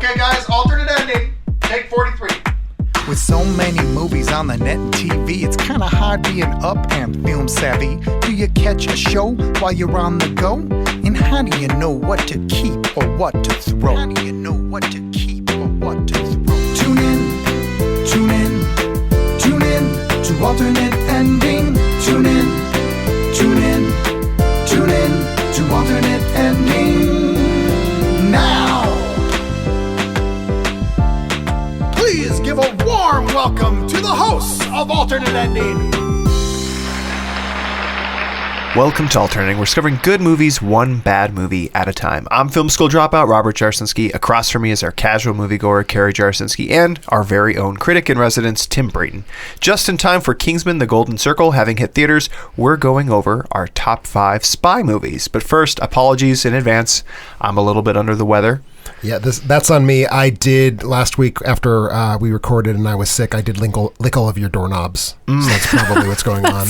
Okay, guys, alternate ending. Take 43. With so many movies on the net and TV, it's kind of hard being up and film savvy. Do you catch a show while you're on the go? And how do you know what to keep or what to throw? How do you know what to keep or what to throw? Tune in, tune in, tune in to alternate ending. Tune in, tune in, tune in to alternate ending. Now! Please give a warm welcome to the hosts of Alternate Ending. Welcome to Alternating. We're discovering good movies, one bad movie at a time. I'm film school dropout Robert Jarsinski. Across from me is our casual moviegoer Carrie Jarsinski and our very own critic in residence Tim Brayton. Just in time for Kingsman: The Golden Circle having hit theaters, we're going over our top 5 spy movies. But first, apologies in advance. I'm a little bit under the weather. Yeah, that's on me. I did last week after we recorded and I was sick. I did lick all of your doorknobs. So that's probably what's going on.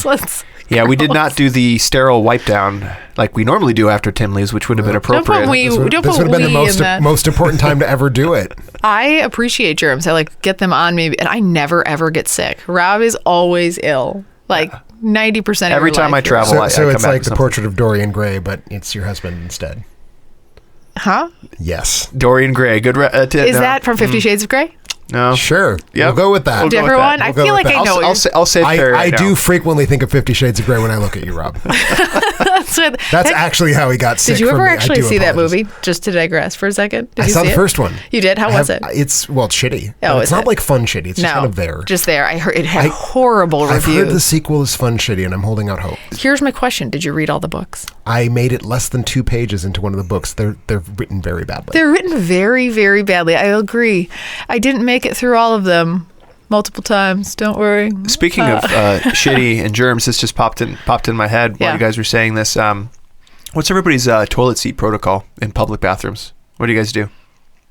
Yeah, we did not do the sterile wipe down like we normally do after Tim leaves, which would have been appropriate. This would have been the most important time to ever do it. I appreciate germs. I get them on me, and I never ever get sick. Rob is always ill. 90% every time I travel. So I it's come like back the portrait of Dorian Gray, but it's your husband instead. Huh? Yes. Dorian Gray. Good. Is that from 50 Shades of Grey? No. Sure. Yep. We'll go with that. Different one? I feel like I know. I'll say fair I right do now. frequently think of 50 Shades of Grey when I look at you, Rob. That's actually how he got sick. Did you from ever me. actually see that movie? Just to digress for a second. Did I you saw see the first one. You did? How was it? It's shitty. Oh, it's not like fun shitty. It's just kind of there. Just there. I heard it had horrible reviews. I've heard the sequel is fun shitty, and I'm holding out hope. Here's my question. Did you read all the books? I made it less than 2 pages into one of the books. They're written very badly. They're written very, very badly. I agree. I didn't make it through all of them. Multiple times. Don't worry. Speaking of shitty and germs, this just popped in my head while you guys were saying this. What's everybody's toilet seat protocol in public bathrooms? What do you guys do?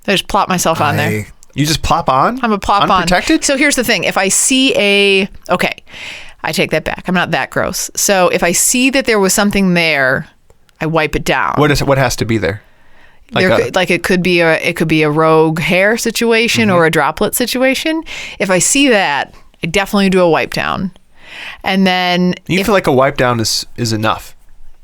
I just plop myself on there. You just plop on? I'm a plop on. Unprotected? So here's the thing. If I see I take that back. I'm not that gross. So if I see that there was something there, I wipe it down. What has to be there? It could be a rogue hair situation or a droplet situation. If I see that, I definitely do a wipe down. And then you feel like a wipe down is enough.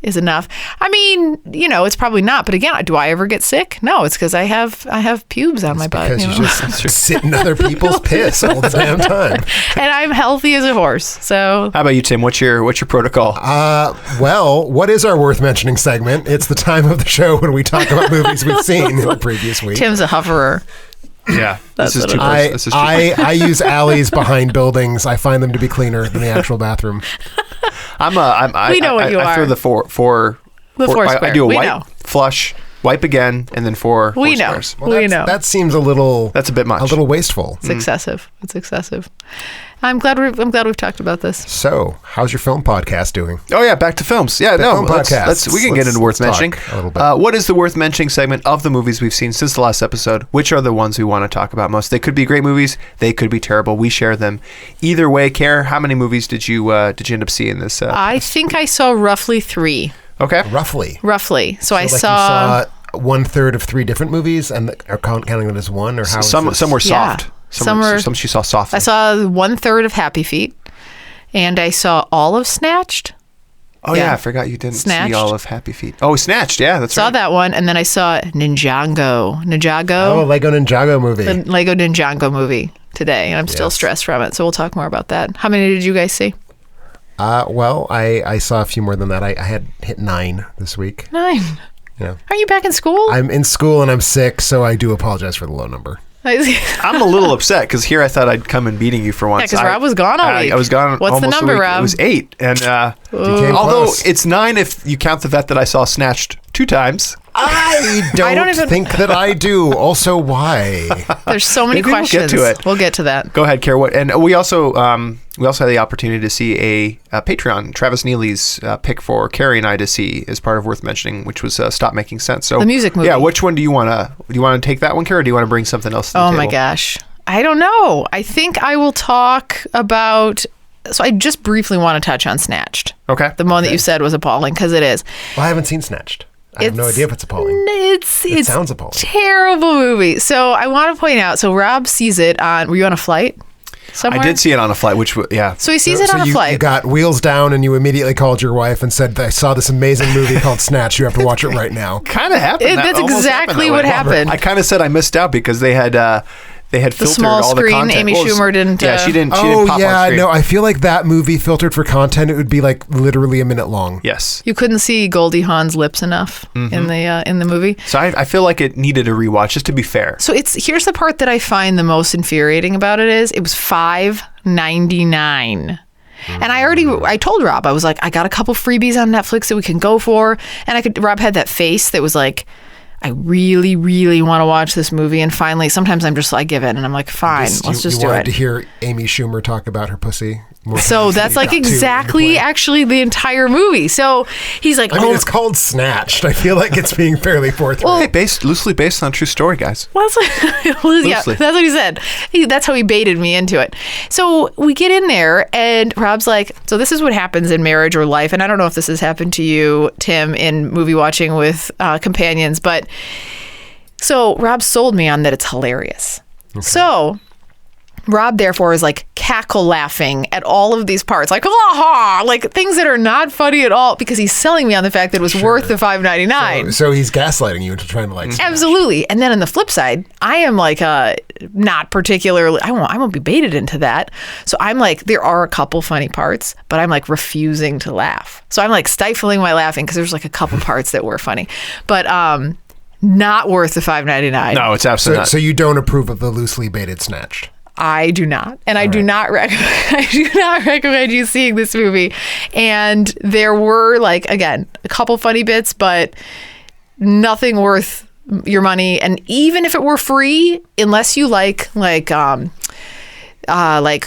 Is enough. I mean, it's probably not. But again, do I ever get sick? No, it's because I have pubes on my butt. Because you just sit in other people's piss all the damn time. And I'm healthy as a horse. So how about you, Tim? What's your protocol? Well, what is our worth mentioning segment? It's the time of the show when we talk about movies we've seen in the previous week. Tim's a hoverer. Yeah, this is too close. I use alleys behind buildings. I find them to be cleaner than the actual bathroom. We know what you are. I throw the four square. I do a we wipe, know. Flush, wipe again, and then four squares. Well, we know. That seems a little. That's a bit much. A little wasteful. It's excessive. It's excessive. I'm glad we've talked about this. So, how's your film podcast doing? Oh yeah, back to films. Yeah, film podcast. We can get into worth mentioning. A little bit. What is the worth mentioning segment of the movies we've seen since the last episode? Which are the ones we want to talk about most? They could be great movies. They could be terrible. We share them. Either way, Care, how many movies did you end up seeing this? I think I saw roughly 3. Okay. Roughly. So I you saw 1/3 of 3 different movies, and are counting it as one, or how? Some were soft. Some she saw soft. I saw 1/3 of Happy Feet, and I saw all of Snatched. Oh yeah, I forgot you didn't see all of Happy Feet. Oh, Snatched, yeah, that's right. Saw that one, and then I saw Ninjago. Oh, Lego Ninjago movie. The Lego Ninjago movie today, and I'm still stressed from it. So we'll talk more about that. How many did you guys see? Well, I saw a few more than that. I had hit 9 this week. 9. Yeah. Are you back in school? I'm in school and I'm sick, so I do apologize for the low number. I'm a little upset because here I thought I'd come in beating you for once. Yeah, because Rob was gone all week. I was gone. What's the number, Rob? It was 8, and although it's 9 if you count the fact that I saw Snatched 2 times. I don't think that I do. Also, why? There's so many questions. We'll get to it. We'll get to that. Go ahead, Kara. And we also had the opportunity to see a Patreon, Travis Neely's pick for Carrie and I to see as part of Worth Mentioning, which was Stop Making Sense. So the music movie. Yeah, which one do you want to take that one, Kara, or do you want to bring something else to the table? Oh my gosh. I don't know. I think I will talk about... So I just briefly want to touch on Snatched. Okay. The one that you said was appalling, because it is. Well, I haven't seen Snatched. I have no idea if it's appalling. It sounds appalling. Terrible movie. So I want to point out. So Rob sees it on. Were you on a flight? Somewhere? I did see it on a flight, So he sees it on a flight. You got wheels down and you immediately called your wife and said, I saw this amazing movie called Snatch. You have to watch it right now. Kind of happened. That's exactly what happened. I kind of said I missed out because they had filtered small all screen, the content. Amy Schumer didn't. Yeah, she didn't. She Oh didn't pop on screen. no, I feel like that movie filtered for content. It would be like literally a minute long. Yes. You couldn't see Goldie Hawn's lips enough in the movie. So I feel like it needed a rewatch, just to be fair. So here's the part that I find the most infuriating about it is it was $5.99. And I told Rob, I was like, I got a couple freebies on Netflix that we can go for. And Rob had that face that was like, I really, really want to watch this movie. And finally, sometimes I give in and I'm like, fine, let's just do it. You wanted to hear Amy Schumer talk about her pussy more. So that's like exactly actually the entire movie. So he's like, I mean, it's called Snatched. I feel like it's being fairly forthright. Hey, loosely based on true story, guys. Well, that's what he said. That's how he baited me into it. So we get in there and Rob's like, so this is what happens in marriage or life. And I don't know if this has happened to you, Tim, in movie watching with companions, but so Rob sold me on that it's hilarious. Okay. So Rob, therefore, is like cackle laughing at all of these parts, like, ha, like things that are not funny at all, because he's selling me on the fact that it was worth the $5.99. So he's gaslighting you into trying to like. Absolutely. And then on the flip side, I am like, not particularly, I won't be baited into that. So I'm like, there are a couple funny parts, but I'm like refusing to laugh. So I'm like stifling my laughing because there's like a couple parts that were funny, but not worth the $5.99. No, it's absolutely not. So you don't approve of the loosely baited Snatched? I do not. And I do not recommend you seeing this movie. And there were, like, again, a couple funny bits, but nothing worth your money. And even if it were free, unless you like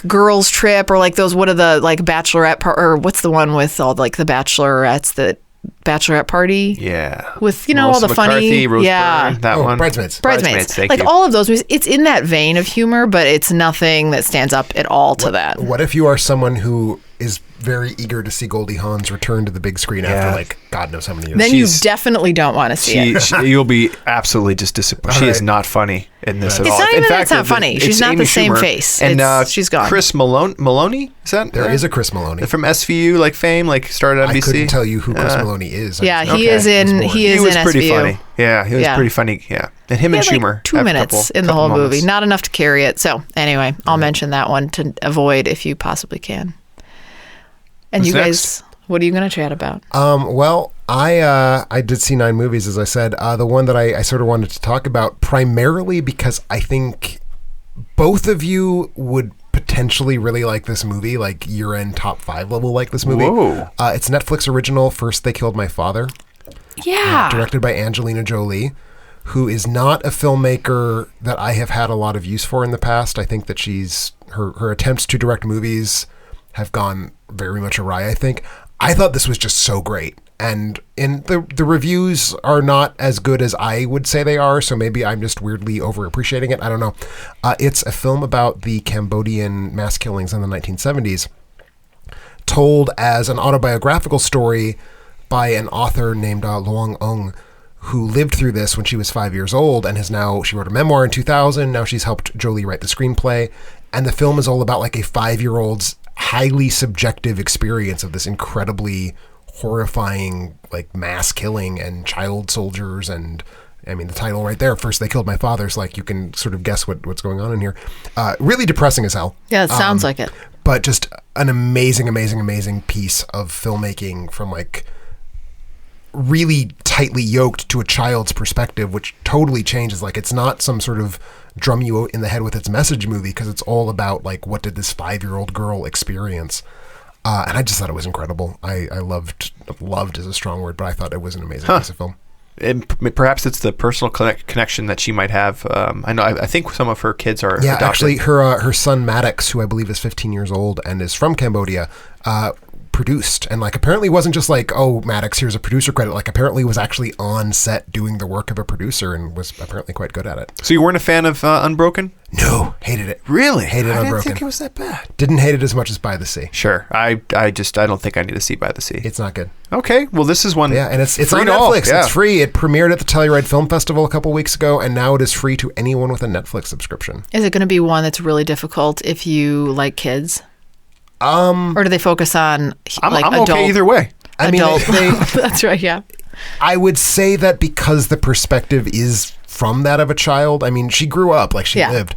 Girls Trip or like those, what are the, like, Bachelorette, or what's the one with all, like, the Bachelorettes that Bachelorette Party, with Melissa all the McCarthy, funny, Rose Byrne, that one, Bridesmaids. Thank like you. all of those movies, it's in that vein of humor, but it's nothing that stands up at all to that. What if you are someone who is very eager to see Goldie Hawn's return to the big screen after like God knows how many years? Then you definitely don't want to see it. You'll be absolutely just disappointed. She is not funny in this at all. It's not even in that fact, it's not funny. She's not Amy the same Schumer, face. And she's gone. Chris Maloney? Is that there is a Chris Maloney from SVU, like fame, like started on NBC? I couldn't tell you who Chris Maloney is. Yeah, he is in pretty SVU. funny. Yeah, he was pretty funny. Yeah, and him and Schumer. Like 2 minutes in the whole movie, not enough to carry it. So anyway, I'll mention that one to avoid if you possibly can. And you guys, what are you going to chat about? Well, I did see 9 movies, as I said. The one that I sort of wanted to talk about primarily because I think both of you would potentially really like this movie, like year-end top 5 level like this movie. Whoa. It's Netflix original, First They Killed My Father. Yeah. Directed by Angelina Jolie, who is not a filmmaker that I have had a lot of use for in the past. I think that her attempts to direct movies have gone very much awry, I think. I thought this was just so great. And the reviews are not as good as I would say they are, so maybe I'm just weirdly overappreciating it. I don't know. It's a film about the Cambodian mass killings in the 1970s, told as an autobiographical story by an author named Luong Ong, who lived through this when she was 5 years old and she wrote a memoir in 2000. Now she's helped Jolie write the screenplay. And the film is all about like a 5-year-old's highly subjective experience of this incredibly horrifying like mass killing and child soldiers. And I mean, the title right there, First They Killed My Father, is like, you can sort of guess what's going on in here. Really depressing as hell. Yeah, it sounds like it. But just an amazing, amazing, amazing piece of filmmaking from like really tightly yoked to a child's perspective, which totally changes. Like, it's not some sort of drum you in the head with its message movie, because it's all about like, what did this 5-year-old girl experience? And I just thought it was incredible. I loved is a strong word, but I thought it was an amazing piece of film. And perhaps it's the personal connection that she might have. I think some of her kids are adopted. Actually her son Maddox, who I believe is 15 years old and is from Cambodia, produced, and like apparently wasn't just like, oh, Maddox, here's a producer credit. Like apparently was actually on set doing the work of a producer and was apparently quite good at it. So you weren't a fan of Unbroken? No, hated it. Really? Hated I Unbroken. didn't think it was that bad. Didn't hate it as much as By the Sea. Sure. I don't think I need to see By the Sea. It's not good. Okay. Well, this is one. Yeah, and it's free on to all. Netflix. Yeah. It's free. It premiered at the Telluride Film Festival a couple weeks ago, and now it is free to anyone with a Netflix subscription. Is it going to be one that's really difficult if you like kids? Or do they focus on I'm adult? okay either way. I mean, That's right. Yeah. I would say that because the perspective is from that of a child. I mean, she grew up like she lived.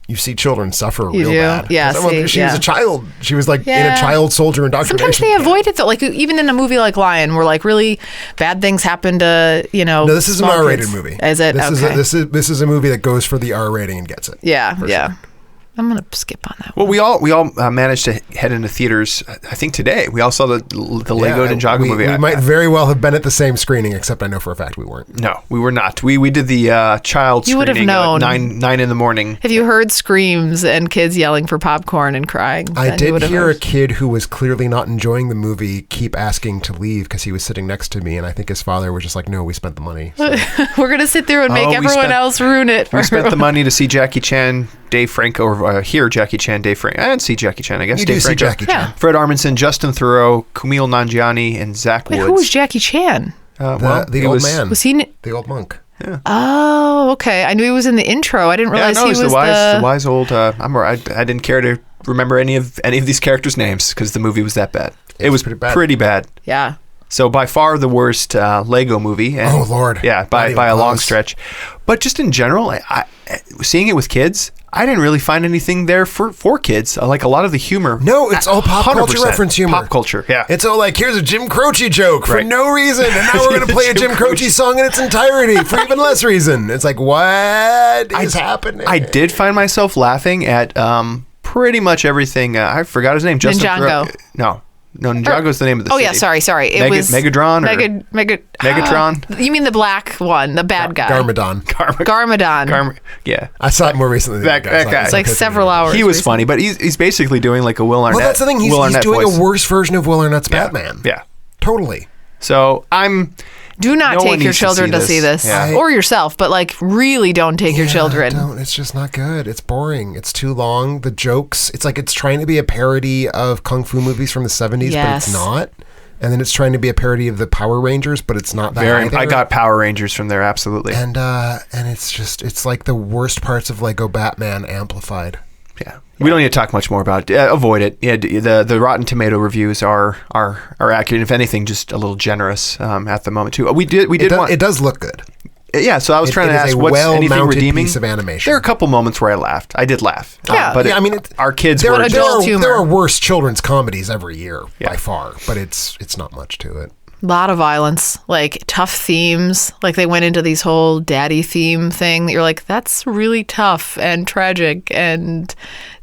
You see children suffer real bad. Yeah, she was a child. She was like in a child soldier indoctrination. Sometimes they avoid it though. Like even in a movie like Lion, where like really bad things happen to No, this is an R-rated movie. Is it? This is a movie that goes for the R rating and gets it. Yeah, yeah. I'm gonna skip on that. Well, we all managed to head into theaters. I think today we all saw the Lego Ninjago movie. We might very well have been at the same screening, except I know for a fact we weren't. No, we were not. We did the child You would have screening known. at 9 in the morning. If you heard screams and kids yelling for popcorn and crying, I then you did would have hear heard. a kid who was clearly not enjoying the movie keep asking to leave because he was sitting next to me, and I think his father was just like, "No, we spent the money." So. We're gonna sit there and make everyone else ruin it. We spent the money to see Jackie Chan, Dave Franco, or hear Jackie Chan, Dave Franco. I didn't see Jackie Chan, I guess. You Dave do see Franco. Jackie Chan. Yeah. Fred Armisen, Justin Theroux, Kumail Nanjiani, and Zach Wait, Woods. who was Jackie Chan? The old man. Was he? The old monk. Oh, okay. I knew he was in the intro. I didn't realize he was the wise old. I didn't care to remember any of these characters' names because the movie was that bad. It was pretty bad. Yeah. So by far the worst Lego movie. And, Oh, Lord. Yeah, by a long stretch. But just in general, I seeing it with kids, I didn't really find anything there for kids. Like a lot of the humor. No, it's all pop culture 100% reference humor. Pop culture, yeah. It's all like, here's a Jim Croce joke for Right. no reason, and now we're going to play a Jim Croce song in its entirety for even less reason. It's like, what is happening? I did find myself laughing at pretty much everything. I forgot his name. Justin Ninjago. Theroux. No, Ninjago's the name of the city. Yeah, sorry. It was Megatron. Megatron. You mean the black one, the bad guy? Garmadon. Yeah. I saw it more recently. That guy. It's like several hours. He was funny, but he's basically doing like a Will Arnett. Well, that's the thing. He's doing voice. a worse version of Will Arnett's Batman. Yeah. Totally. So Do not No one take your needs to children see to see this. this. Yeah. Or yourself, but like really don't take your children. Don't. It's just not good. It's boring. It's too long. The jokes, it's like it's trying to be a parody of Kung Fu movies from the 70s, but it's not. And then it's trying to be a parody of the Power Rangers, but it's not that either. I got Power Rangers from there, absolutely. And it's like the worst parts of Lego Batman amplified. Yeah. We don't need to talk much more about it. Avoid it. Yeah, the Rotten Tomato reviews are accurate. If anything, just a little generous at the moment too. It does look good. Yeah, so I was trying to ask what's anything redeeming. Piece of animation. There are a couple moments where I laughed. I did laugh. Yeah, I mean, our kids there were there are worse children's comedies every year by far, but it's not much to it. A lot of violence, like tough themes. Like they went into these whole daddy theme thing that you're like, that's really tough and tragic. And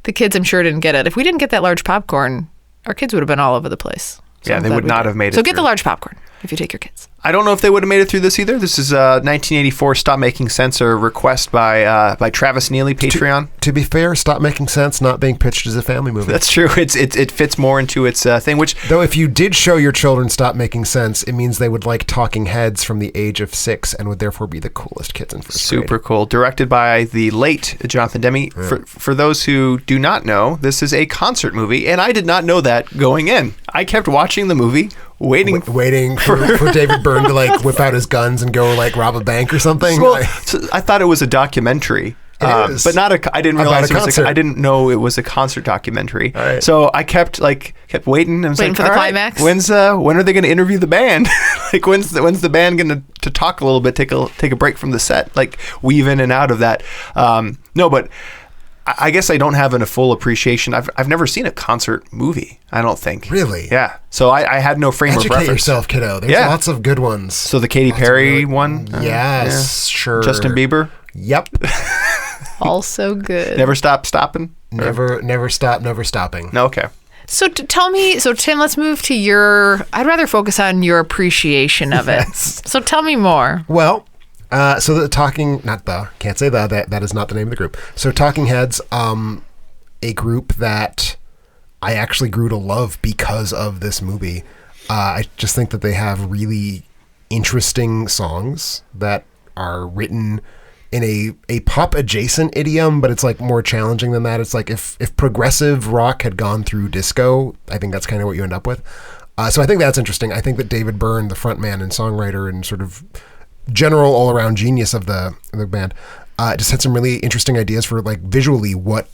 the kids, I'm sure, didn't get it. If we didn't get that large popcorn, our kids would have been all over the place. So yeah, they would not have made it. So get the large popcorn if you take your kids. I don't know if they would have made it through this either. This is 1984 Stop Making Sense, a request by Travis Neely, Patreon. To be fair, Stop Making Sense not being pitched as a family movie. That's true. It fits more into its thing. Which, though, if you did show your children Stop Making Sense, it means they would like Talking Heads from the age of 6 and would therefore be the coolest kids in first grade. Super cool. Directed by the late Jonathan Demme. Yeah. For those who do not know, this is a concert movie, and I did not know that going in. I kept watching the movie, waiting for David Byrne to like whip out his guns and go like rob a bank or something. Well, so I thought it was a documentary. But not a. I didn't realize I didn't know it was a concert documentary. Right. So I kept waiting. I was waiting for the climax. When are they going to interview the band? Like when's the band going to talk a little bit? Take a break from the set. Like weave in and out of that. No, but I guess I don't have a full appreciation. I've never seen a concert movie, I don't think. Really? Yeah. So I had no frame of reference. Educate yourself, kiddo. There's lots of good ones. So the Katy Perry one? Yes, sure. Justin Bieber? Yep. Also good. Never Stop Stopping? Never Stop, Never Stopping. No, okay. So tell me, Tim, let's move to I'd rather focus on your appreciation of it. So tell me more. Well, that is not the name of the group. So Talking Heads, a group that I actually grew to love because of this movie. I just think that they have really interesting songs that are written in a pop adjacent idiom, but it's like more challenging than that. It's like if progressive rock had gone through disco, I think that's kind of what you end up with. So I think that's interesting. I think that David Byrne, the frontman and songwriter and sort of general all around genius of the band, just had some really interesting ideas for like visually what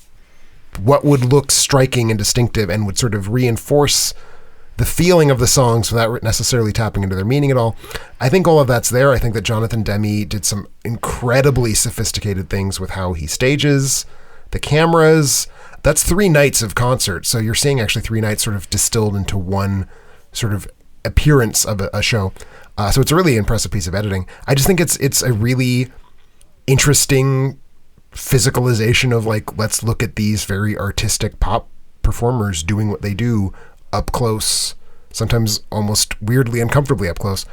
would look striking and distinctive and would sort of reinforce the feeling of the songs without necessarily tapping into their meaning at all. I think all of that's there. I think that Jonathan Demme did some incredibly sophisticated things with how he stages, the cameras. That's 3 nights of concert. So you're seeing actually 3 nights sort of distilled into one sort of appearance of a show. So it's a really impressive piece of editing. I just think it's a really interesting physicalization of like, let's look at these very artistic pop performers doing what they do up close, sometimes almost weirdly uncomfortably up close.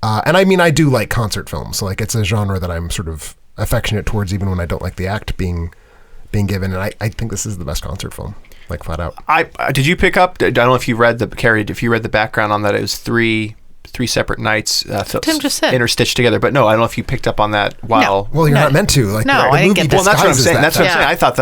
And I mean, I do like concert films. So like it's a genre that I'm sort of affectionate towards even when I don't like the act being given. And I think this is the best concert film, like flat out. Did you pick up, I don't know if you read the background on that, it was three separate nights Tim just said interstitched together, but no, I don't know if you picked up on that while. No. Well, you're not meant to. Like, no, I didn't get that. Well, that's what I'm saying. That's what I'm Yeah. saying. I thought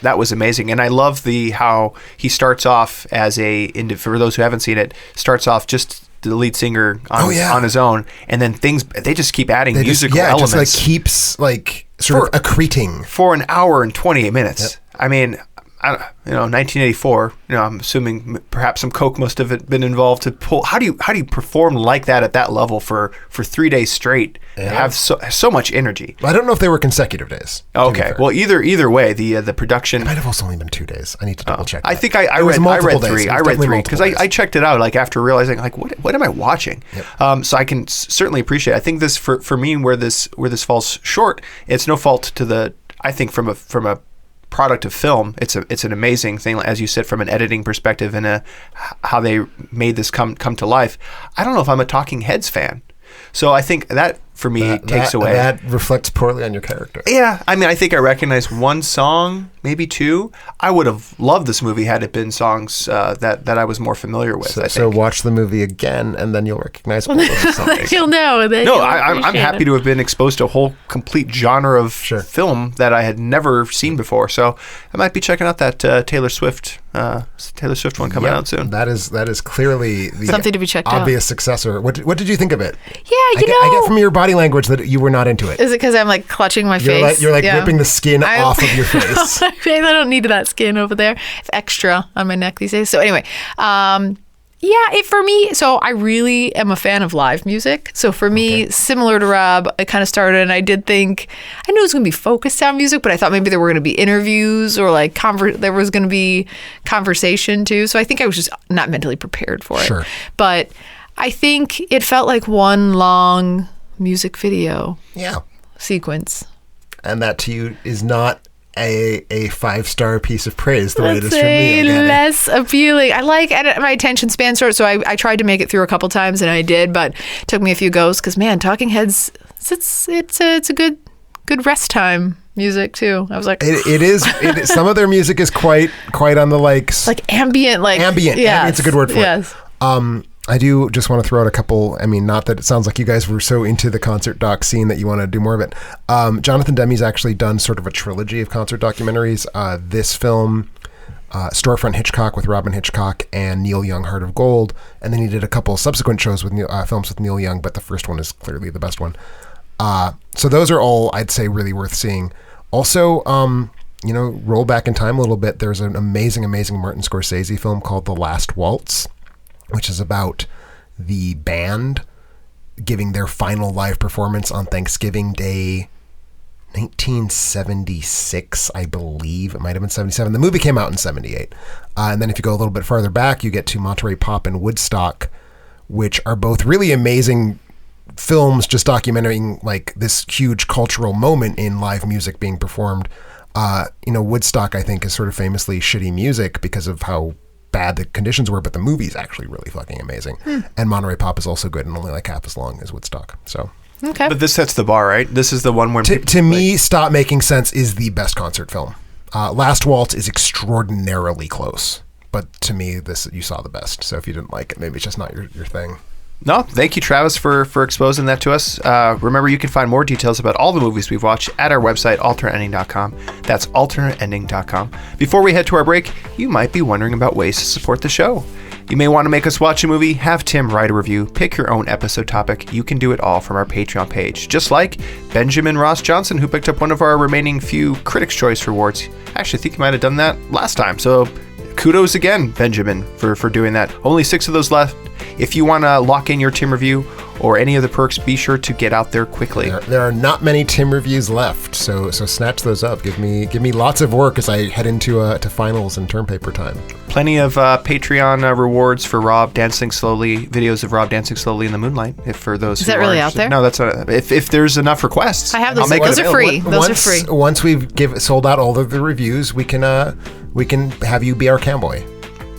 that was amazing, and I love how he starts off as for those who haven't seen it, starts off just the lead singer on his own, and then they just keep adding musical elements. Just like keeps like sort of accreting for an hour and 28 minutes. Yep. I mean, 1984. I'm assuming perhaps some coke must have been involved to pull. How do you perform like that at that level for 3 days straight? Yeah. Have so much energy. I don't know if they were consecutive days. Okay, well either way, the production. It might have also only been 2 days. I need to double check. I think I read 3. I read 3 because I checked it out like after realizing like what am I watching? Yep. So I can certainly appreciate it. I think this for me where this falls short, it's no fault to I think from a product of film, it's an amazing thing, as you said, from an editing perspective and how they made this come to life. I don't know if I'm a Talking Heads fan, so I think that for me takes away. That reflects poorly on your character. Yeah, I mean, I think I recognize one song, maybe 2. I would have loved this movie had it been songs that I was more familiar with. So watch the movie again, and then you'll recognize all of the songs. You'll know. No, I'm happy to have been exposed to a whole complete genre of film that I had never seen before. So I might be checking out that Taylor Swift one coming out soon. That is clearly the something to be checked out. Obvious successor. What did you think of it? Yeah, I get from your body language that you were not into it. Is it because I'm like clutching my face? You're like ripping the skin off of your face. I don't need that skin over there. I have extra on my neck these days. So anyway, for me, so I really am a fan of live music. So for me, similar to Rob, I kind of started and I did think, I knew it was going to be focused on music, but I thought maybe there were going to be interviews or like there was going to be conversation too. So I think I was just not mentally prepared for it. Sure. But I think it felt like one long music video sequence. And that to you is not a 5-star piece of praise the way it is for me. Less appealing. I like my attention span short, so I tried to make it through a couple times, and I did, but it took me a few goes because man, Talking Heads, it's a good rest time music too. I was like, it is. Some of their music is quite on the like ambient, ambient. Yeah, it's a good word for it. I do just want to throw out a couple. I mean, not that it sounds like you guys were so into the concert doc scene that you want to do more of it. Jonathan Demme's actually done sort of a trilogy of concert documentaries. This film, Storefront Hitchcock with Robin Hitchcock and Neil Young, Heart of Gold. And then he did a couple subsequent shows with films with Neil Young, but the first one is clearly the best one. So those are all, I'd say, really worth seeing. Also, roll back in time a little bit. There's an amazing, amazing Martin Scorsese film called The Last Waltz, which is about the band giving their final live performance on Thanksgiving Day, 1976, I believe. It might have been 77. The movie came out in 78. And then if you go a little bit farther back, you get to Monterey Pop and Woodstock, which are both really amazing films just documenting like this huge cultural moment in live music being performed. Woodstock, I think, is sort of famously shitty music because of how bad the conditions were, but the movie's actually really fucking amazing. And Monterey Pop is also good and only like half as long as Woodstock. So okay, but this sets the bar, right? This is the one where to me, Stop Making Sense is the best concert film. Last Waltz is extraordinarily close, but to me, you saw the best. So if you didn't like it, maybe it's just not your thing. No, thank you, Travis, for exposing that to us. Remember, you can find more details about all the movies we've watched at our website, alternateending.com. That's alternateending.com. Before we head to our break, you might be wondering about ways to support the show. You may want to make us watch a movie, have Tim write a review, pick your own episode topic. You can do it all from our Patreon page. Just like Benjamin Ross Johnson, who picked up one of our remaining few Critics' Choice rewards. Actually, I think you might have done that last time. So kudos again, Benjamin, for doing that. Only 6 of those left. If you want to lock in your Tim review or any of the perks, be sure to get out there quickly. There are not many Tim reviews left, so snatch those up. Give me lots of work as I head into to finals and term paper time. Plenty of Patreon rewards for Rob dancing slowly, videos of Rob dancing slowly in the moonlight. If for those is that really out there? No, that's if there's enough requests. I have those. Those are free. Those are free. Once we've sold out all of the reviews, we can have you be our cowboy.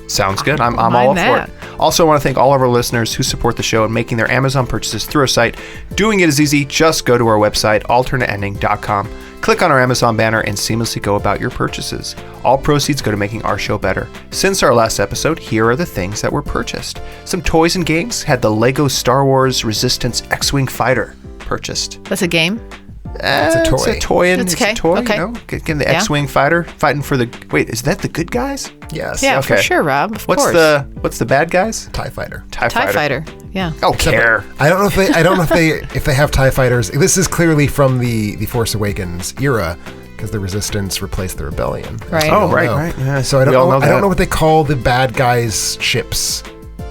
Sounds good. I'm all up for it. Also, I want to thank all of our listeners who support the show and making their Amazon purchases through our site. Doing it is easy. Just go to our website, alternateending.com. Click on our Amazon banner and seamlessly go about your purchases. All proceeds go to making our show better. Since our last episode, here are the things that were purchased. Some toys and games. Had the Lego Star Wars Resistance X-Wing Fighter purchased. That's a game? It's a toy. It's a toy. It's okay. A toy, okay. You know? Getting the X-Wing fighter, fighting for the... Wait, is that the good guys? Yes. Yeah, okay. for sure, Rob. Of course. What's the bad guys? TIE Fighter. TIE Fighter. Yeah. Oh, care. I don't know if they have TIE Fighters. This is clearly from the Force Awakens era, because the Resistance replaced the Rebellion. Right. Oh, right. Yeah. So I don't know what they call the bad guys' ships.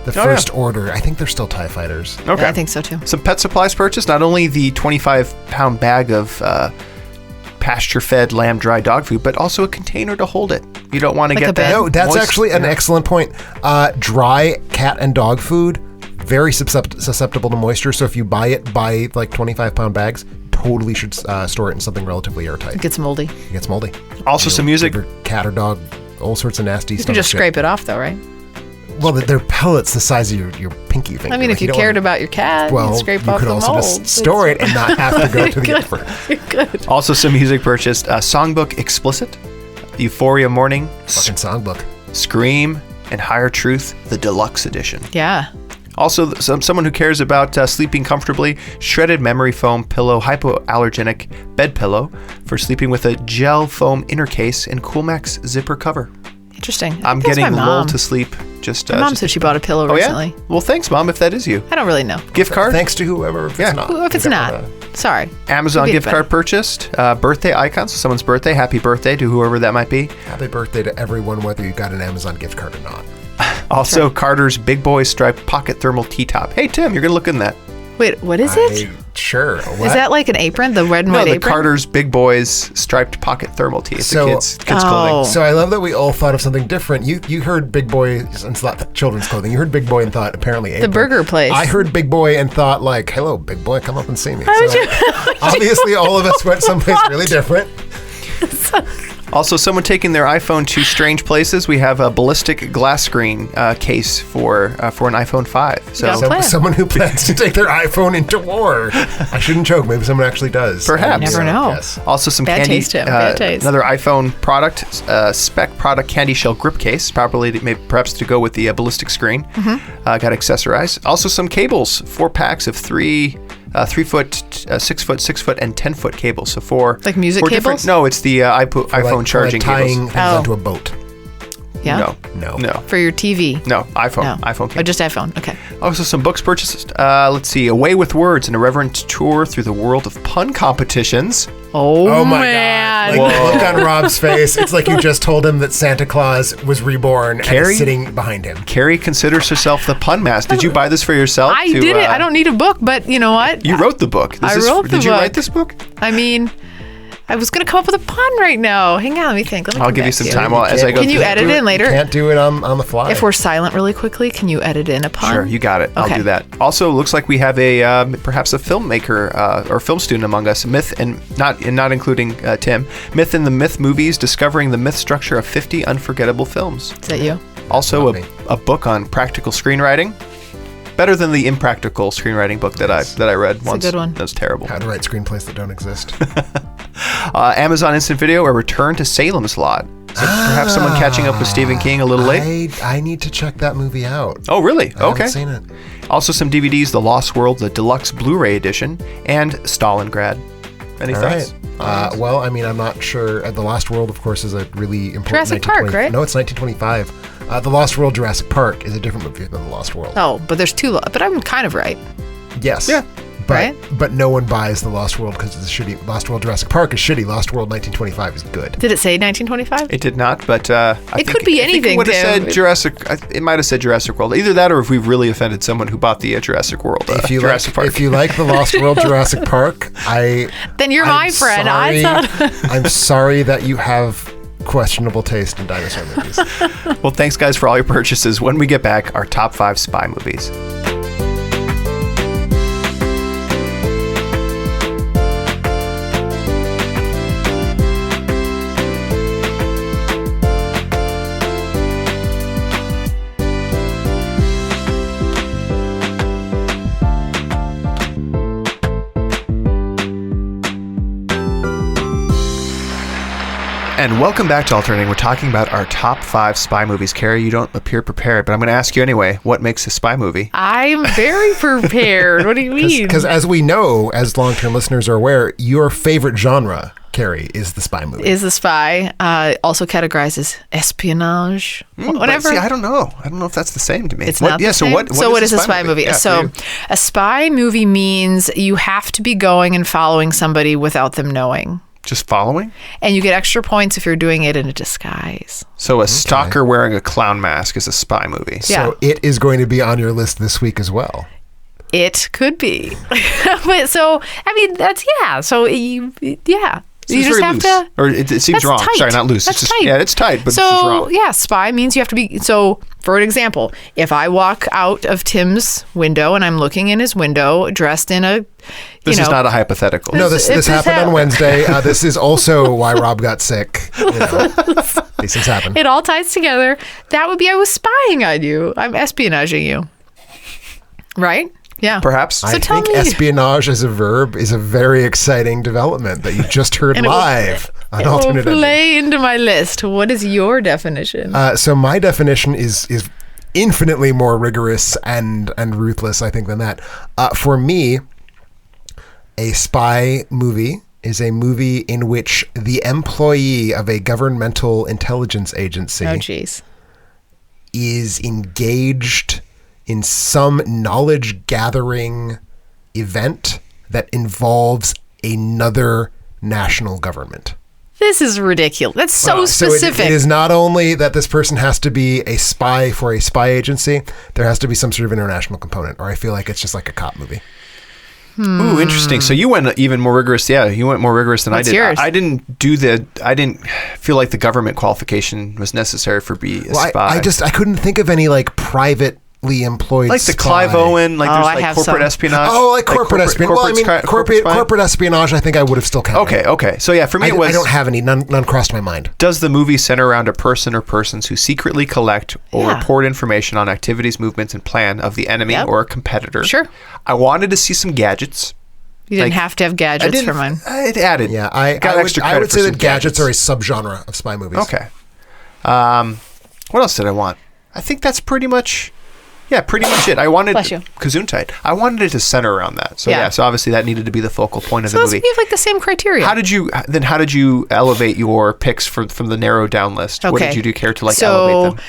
The First Order. I think they're still TIE Fighters. Okay. Yeah, I think so too. Some pet supplies purchased. Not only the 25-pound bag of pasture-fed lamb dry dog food, but also a container to hold it. You don't want to get that. No, that's moist, actually an excellent point. Dry cat and dog food, very susceptible to moisture. So if you buy like 25-pound bags, totally should store it in something relatively airtight. It gets moldy. Also, some music. Give your cat or dog all sorts of nasty stuff. You can just scrape it off, though, right? Well, they're pellets the size of your pinky finger. I mean, if you cared about your cat, you'd scrape off the mold. You could also just store it and not have to go to the effort. You're good. Also, some music purchased. Songbook Explicit, Euphoria Morning, fucking songbook, Scream, and Higher Truth, the Deluxe Edition. Yeah. Also, someone who cares about sleeping comfortably, shredded memory foam pillow, hypoallergenic bed pillow for sleeping with a gel foam inner case and Coolmax zipper cover. Interesting. I'm getting lulled to sleep. My mom said she bought a pillow recently. Yeah? Well, thanks, Mom, if that is you. I don't really know. Gift card? Thanks to whoever. If it's not. Sorry. Amazon gift card purchased. Birthday icons. So someone's birthday. Happy birthday to whoever that might be. Happy birthday to everyone, whether you got an Amazon gift card or not. Also, Carter's Big Boy striped pocket thermal T-top. Hey, Tim, you're going to look in that. Wait, what is it? Sure. What? Is that like an apron? The red and white apron? No, the Carter's Big Boys striped pocket thermal tee. It's kids' clothing. So I love that we all thought of something different. You heard Big Boy and thought children's clothing. You heard Big Boy and thought apparently apron. The burger place. I heard Big Boy and thought like, hello, Big Boy, come up and see me. Obviously, all of us went someplace really different. Also, someone taking their iPhone to strange places. We have a ballistic glass screen case for an iPhone 5. So someone who plans to take their iPhone into war. I shouldn't joke. Maybe someone actually does. Perhaps. You never know. Yes. Also, some bad candy. Taste, Tim. Bad taste. Another iPhone product, spec product candy shell grip case, perhaps to go with the ballistic screen. Mm-hmm. Got accessorized. Also, some cables. 4 packs of 3 foot, 6 foot, 6 foot, and 10 foot cables. So like music cables? No, it's the iPhone charging tying cables. things onto a boat. Yeah. No. For your TV. No, iPhone. No. iPhone cable. Oh, just iPhone. Okay. Also, some books purchased. Let's see. Away with Words, an irreverent tour through the world of pun competitions. Oh my God. God. Like, the look on Rob's face, it's like you just told him that Santa Claus was reborn and is sitting behind him. Carrie considers herself the pun master. Did you buy this for yourself? I did it. I don't need a book, but you know what? You wrote the book. Did you write this book? I mean, I was going to come up with a pun right now. Hang on, let me think. I'll give you some time as I go. Can you edit it in later? You can't do it on the fly. If we're silent really quickly, can you edit in a pun? Sure, you got it. Okay. I'll do that. Also, looks like we have perhaps a filmmaker or film student among us. Myth and not including Tim. Myth and the Myth movies, discovering the myth structure of 50 unforgettable films. Is that you? Also, a book on practical screenwriting. Better than the impractical screenwriting book that I read once. It's a good one. That was terrible. How to write screenplays that don't exist. Amazon Instant Video, A Return to Salem's Lot. So perhaps someone catching up with Stephen King a little late. I need to check that movie out. Oh, really? I Okay. haven't seen it. Also some DVDs, The Lost World, the Deluxe Blu-ray Edition, and Stalingrad. Any All thoughts? right. Well, I mean, I'm not sure. The Lost World, of course, is a really important. Jurassic Park, right? No, it's 1925. The Lost World, Jurassic Park is a different movie than The Lost World. Oh, but there's two. But I'm kind of right. Yes. Yeah. But no one buys The Lost World because it's shitty. Lost World Jurassic Park is shitty. Lost World 1925 is good. Did it say 1925? It did not, but It could be anything, It would have Tim. said Jurassic. It might have said Jurassic World. Either that, or if we've really offended someone who bought the Jurassic World, Jurassic Park. If you like The Lost World Jurassic Park, Then you're my friend. Sorry, I thought. I'm sorry that you have questionable taste in dinosaur movies. Well, thanks guys for all your purchases. When we get back, our top 5 spy movies. And welcome back to Alternating. We're talking about our top 5 spy movies. Carrie, you don't appear prepared, but I'm going to ask you anyway, what makes a spy movie? I'm very prepared. What do you mean? Because as we know, as long-term listeners are aware, your favorite genre, Carrie, is the spy movie. Is the spy also categorized as espionage? Whatever. See, I don't know. I don't know if that's the same to me. It's not the same? So what is a spy movie? Yeah, So a spy movie means you have to be going and following somebody without them knowing. Just following? And you get extra points if you're doing it in a disguise. So a stalker wearing a clown mask is a spy movie. Yeah. So it is going to be on your list this week as well. It could be. But so, I mean, that's, yeah. So, you just have to. Or it seems That's wrong. tight. Sorry, not loose. That's it's just, tight. Yeah, it's tight, but it's just So, wrong. yeah, spy means you have to be. So, for an example, if I walk out of Tim's window and I'm looking in his window dressed in a, This is not a hypothetical. No, this happened on Wednesday. This is also why Rob got sick. These things happen. It all ties together. That would be I was spying on you. I'm espionaging you. Right? Yeah. Perhaps. So I tell think me. espionage as a verb is a very exciting development that you just heard And it will- live on It will Alternate Ending. play into my list. What is your definition? So my definition is infinitely more rigorous and ruthless, I think, than that. For me, a spy movie is a movie in which the employee of a governmental intelligence agency Oh, jeez. is engaged in some knowledge gathering event that involves another national government. This is ridiculous. That's so So specific. it is not only that this person has to be a spy for a spy agency, there has to be some sort of international component, or I feel like it's just like a cop movie. Ooh, interesting. So you went even more rigorous. Yeah, you went more rigorous than What's I did. yours? I didn't feel like the government qualification was necessary for being a Well, spy. I couldn't think of any like privately employed like the spy. Clive Owen, like Oh, there's I like have corporate some. espionage. Oh, like corporate espionage. Well, I mean, corporate spy? corporate espionage, I think I would have still counted. Okay. So yeah, for me I it was. don't have any. None crossed my mind. Does the movie center around a person or persons who secretly collect or Yeah. report information on activities, movements, and plan of the enemy Yep. or a competitor? Sure. I wanted to see some gadgets. You didn't like, have to have gadgets for mine. It added. Yeah, I got would, extra I credit would for say some that gadgets are a subgenre of spy movies. Okay. What else did I want? I think that's pretty much it. I wanted Bless you. Gesundheit. I wanted it to center around that. So Yeah. so obviously that needed to be the focal point of So the those movie. we have like the same criteria. How did you elevate your picks from the narrowed down list? What did you do care to elevate them?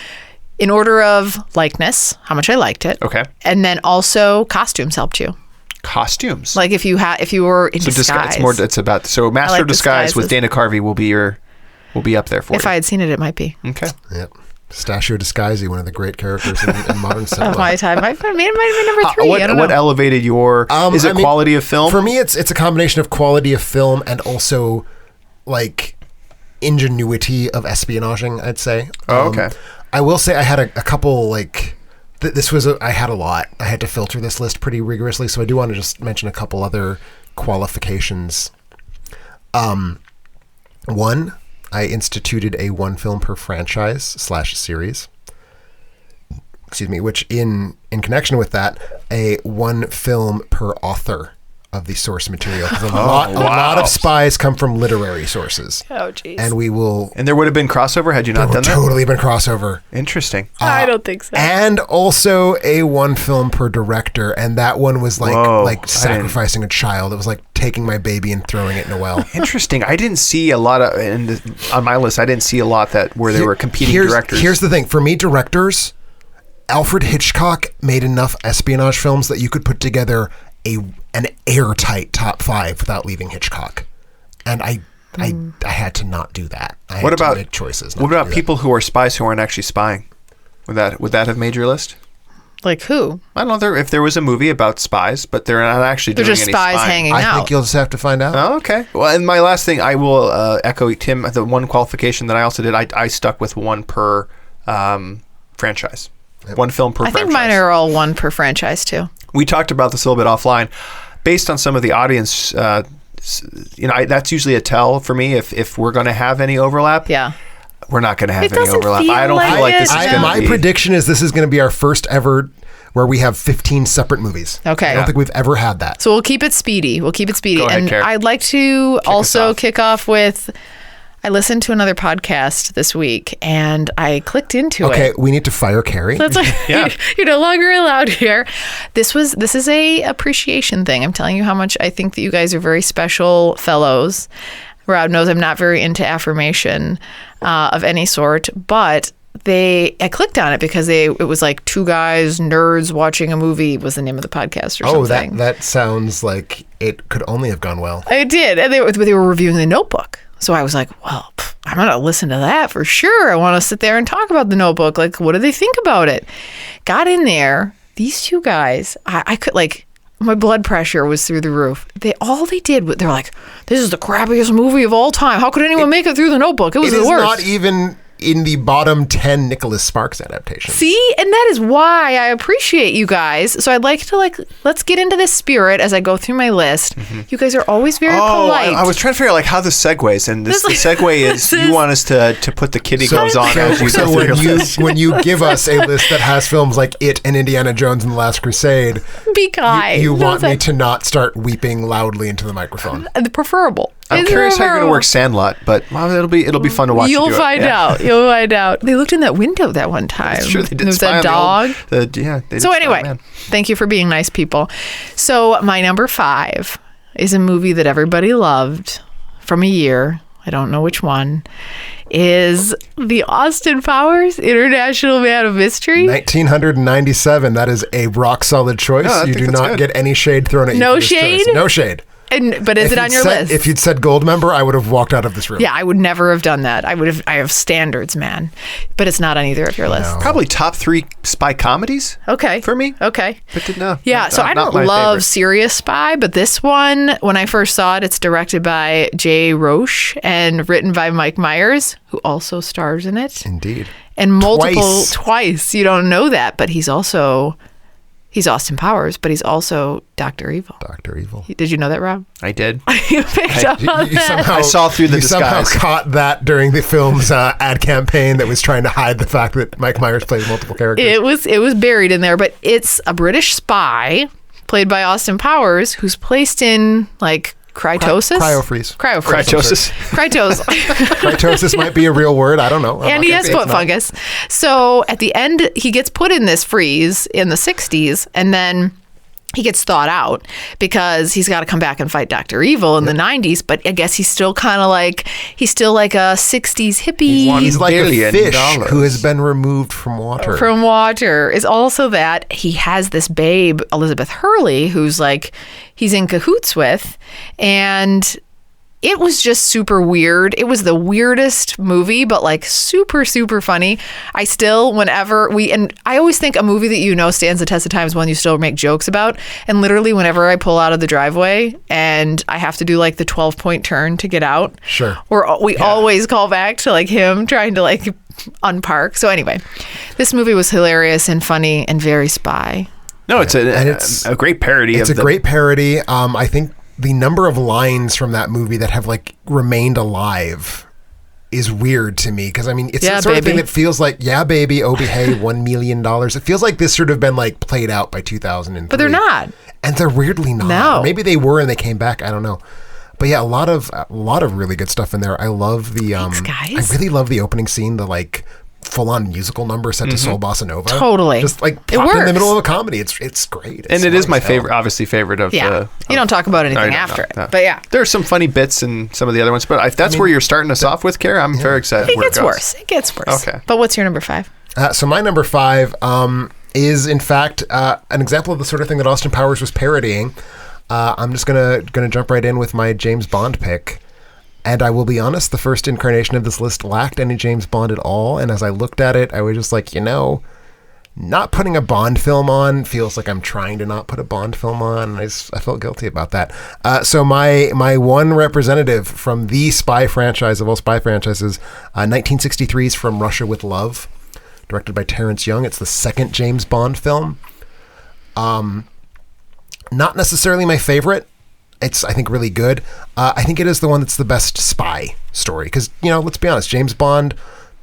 In order of likeness, how much I liked it. Okay. And then also costumes helped you. Costumes. Like if you were in so disguise. it's about Master of Disguise with disguises. Dana Carvey will be up there for If you. I had seen it, it might be. Okay. Yep. Pistachio Disguisey, one of the great characters in modern cinema. Of my time. It might have been number 3. I don't know. What elevated your is it quality of film? For me, it's a combination of quality of film and also like ingenuity of espionaging, I'd say. Oh, okay. I will say I had a couple like I had a lot. I had to filter this list pretty rigorously, so I do want to just mention a couple other qualifications. One, I instituted a one film per franchise / series. Excuse me, which in connection with that, a one film per author of the source material. 'Cause a lot of spies come from literary sources. Oh, jeez. And we will... And there would have been crossover had you not done that? Totally been crossover. Interesting. I don't think so. And also a one film per director, and that one was like sacrificing a child. It was like taking my baby and throwing it in a well. Interesting. I didn't see a lot of, on my list, I didn't see a lot where they were competing directors. Here's the thing. For me, directors, Alfred Hitchcock made enough espionage films that you could put together an airtight top 5 without leaving Hitchcock. And I had to not do that. I had to make choices. What about people who are spies who aren't actually spying? Would that have made your list? Like who? I don't know if there was a movie about spies, but they're not actually doing any spying. They're just spies hanging out. I think you'll just have to find out. Oh, okay. Well, and my last thing, I will echo Tim. The one qualification that I also did, I stuck with one per franchise. Yep. One film per franchise. I think mine are all one per franchise too. We talked about this a little bit offline. Based on some of the audience, that's usually a tell for me if we're going to have any overlap. Yeah. We're not going to have any overlap. I don't feel like this is going to be... My prediction is this is going to be our first ever where we have 15 separate movies. Okay. I don't think we've ever had that. So we'll keep it speedy. Go ahead, and Carrie. I'd like to also kick off with... I listened to another podcast this week, and I clicked into it. Okay, we need to fire Carrie. That's you're no longer allowed here. This is a appreciation thing. I'm telling you how much I think that you guys are very special fellows. Rob knows I'm not very into affirmation of any sort, but I clicked on it because it was like two guys, nerds watching a movie was the name of the podcast or something. Oh, that sounds like it could only have gone well. It did, and they were reviewing The Notebook. So I was like, well, I'm going to listen to that for sure. I want to sit there and talk about The Notebook. Like, what do they think about it? Got in there. These two guys, I could my blood pressure was through the roof. They're like, this is the crappiest movie of all time. How could anyone make it through The Notebook? It was the worst. It is not even in the bottom 10 Nicholas Sparks adaptations. See? And that is why I appreciate you guys. So I'd like to, let's get into this spirit as I go through my list. Mm-hmm. You guys are always very polite. I was trying to figure out how this segues. And the segue is you want us to put the kitty gloves on as you go through your list. When you give us a list that has films like It and Indiana Jones and the Last Crusade, be kind. You want me to not start weeping loudly into the microphone. The preferable. I'm curious how you're going to work Sandlot, but it'll be fun to watch. You'll find out. You'll find out. They looked in that window that one time. That's true. They did. There was that dog. So anyway, thank you for being nice people. So my number 5 is a movie that everybody loved from a year. I don't know which one. Is the Austin Powers International Man of Mystery. 1997. That is a rock solid choice. You do not get any shade thrown at you. No shade? No shade. But is it on your list? If you'd said gold member, I would have walked out of this room. Yeah, I would never have done that. I have standards, man. But it's not on either of your lists. No. Probably top 3 spy comedies. Okay. For me. Okay. But no. Yeah, so I don't love serious spy, but this one, when I first saw it, it's directed by Jay Roche and written by Mike Myers, who also stars in it. Indeed. And twice. You don't know that, but he's Austin Powers, but he's also Dr. Evil. Dr. Evil. Did you know that, Rob? I did. You picked up on that. I saw through the disguise. You somehow caught that during the film's ad campaign that was trying to hide the fact that Mike Myers plays multiple characters. It was buried in there, but it's a British spy played by Austin Powers who's placed in cryotosis? Cryofreeze. Cryotosis. Cryotosis might be a real word. I don't know. And he has foot fungus. So at the end, he gets put in this freeze in the 60s, and then he gets thawed out because he's got to come back and fight Dr. Evil in the 90s. But I guess he's still kind of like a 60s hippie. He's like a fish who has been removed from water. From water. Is also that he has this babe, Elizabeth Hurley, who's he's in cahoots with. And it was just super weird. It was the weirdest movie, but super, super funny. I still, and I always think a movie that stands the test of time is one you still make jokes about. And literally whenever I pull out of the driveway and I have to do the 12-point turn to get out. Sure. We always call back to him trying to unpark. So anyway, this movie was hilarious and funny and very spy. No, it's a great parody. It's a great parody. I think the number of lines from that movie that have remained alive is weird to me because it's the sort of thing that feels like, yeah, baby, Obie, hey, $1 million. It feels like this should have been played out by 2003. But they're not. And they're weirdly not. No. Or maybe they were and they came back. I don't know. But yeah, a lot of really good stuff in there. I love the Thanks, guys. I really love the opening scene, the like full-on musical number set to Soul Bossa Nova. Totally. Just like It pop in the works. middle of a comedy. It's great. And it is my favorite, obviously favorite of the... You don't talk about anything No, after no, it. no. But yeah. There's some funny bits in some of the other ones, but if that's where you're starting us off with, Kara, I'm very excited. It where gets goes. worse. It gets worse. Okay. But what's your number 5? So my number 5 is in fact an example of the sort of thing that Austin Powers was parodying. I'm just gonna jump right in with my James Bond pick. And I will be honest, the first incarnation of this list lacked any James Bond at all. And as I looked at it, I was just like, not putting a Bond film on feels like I'm trying to not put a Bond film on. I felt guilty about that. So my one representative from the spy franchise of all spy franchises, 1963's From Russia with Love, directed by Terrence Young. It's the second James Bond film. Not necessarily my favorite. It's, I think, really good. I think it is the one that's the best spy story. Because, let's be honest, James Bond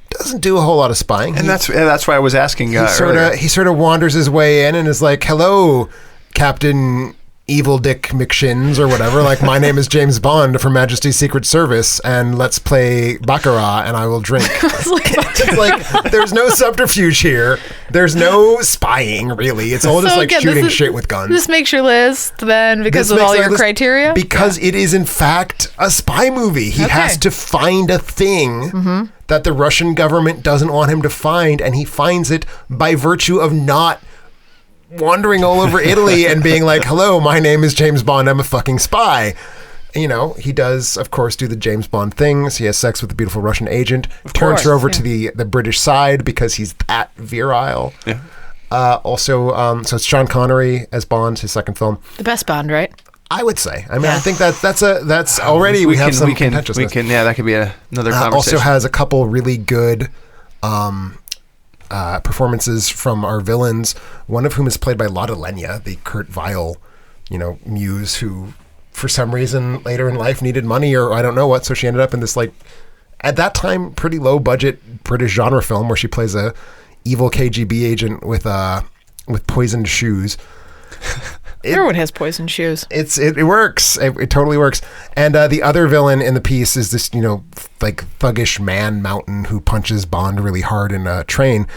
doesn't do a whole lot of spying. And that's why I was asking earlier. He sort of wanders his way in and is like, hello, Captain Evil Dick McShins or whatever. Like, my name is James Bond from Majesty's Secret Service, and let's play Baccarat, and I will drink. It's like, there's no subterfuge here. There's no spying, really. It's all just like shooting shit with guns. This makes your list, then, because of all your criteria? Because it is, in fact, a spy movie. He has to find a thing that the Russian government doesn't want him to find, and he finds it by virtue of not wandering all over Italy and being like, hello, my name is James Bond, I'm a fucking spy. He does, of course, do the James Bond things. He has sex with the beautiful Russian agent, turns her over to the British side because he's that virile. Yeah. So it's Sean Connery as Bond, his second film. The best Bond, right? I would say. I mean, I think that's already we have some contentiousness. That could be another conversation. Also has a couple really good performances from our villains, one of whom is played by Lotte Lenya, the Kurt Weill, muse who, for some reason, later in life needed money or I don't know what, so she ended up in this, like, at that time, pretty low budget British genre film where she plays a evil KGB agent with poisoned shoes. Everyone has poisoned shoes. It works. It totally works. And the other villain in the piece is this, like thuggish man mountain who punches Bond really hard in a train,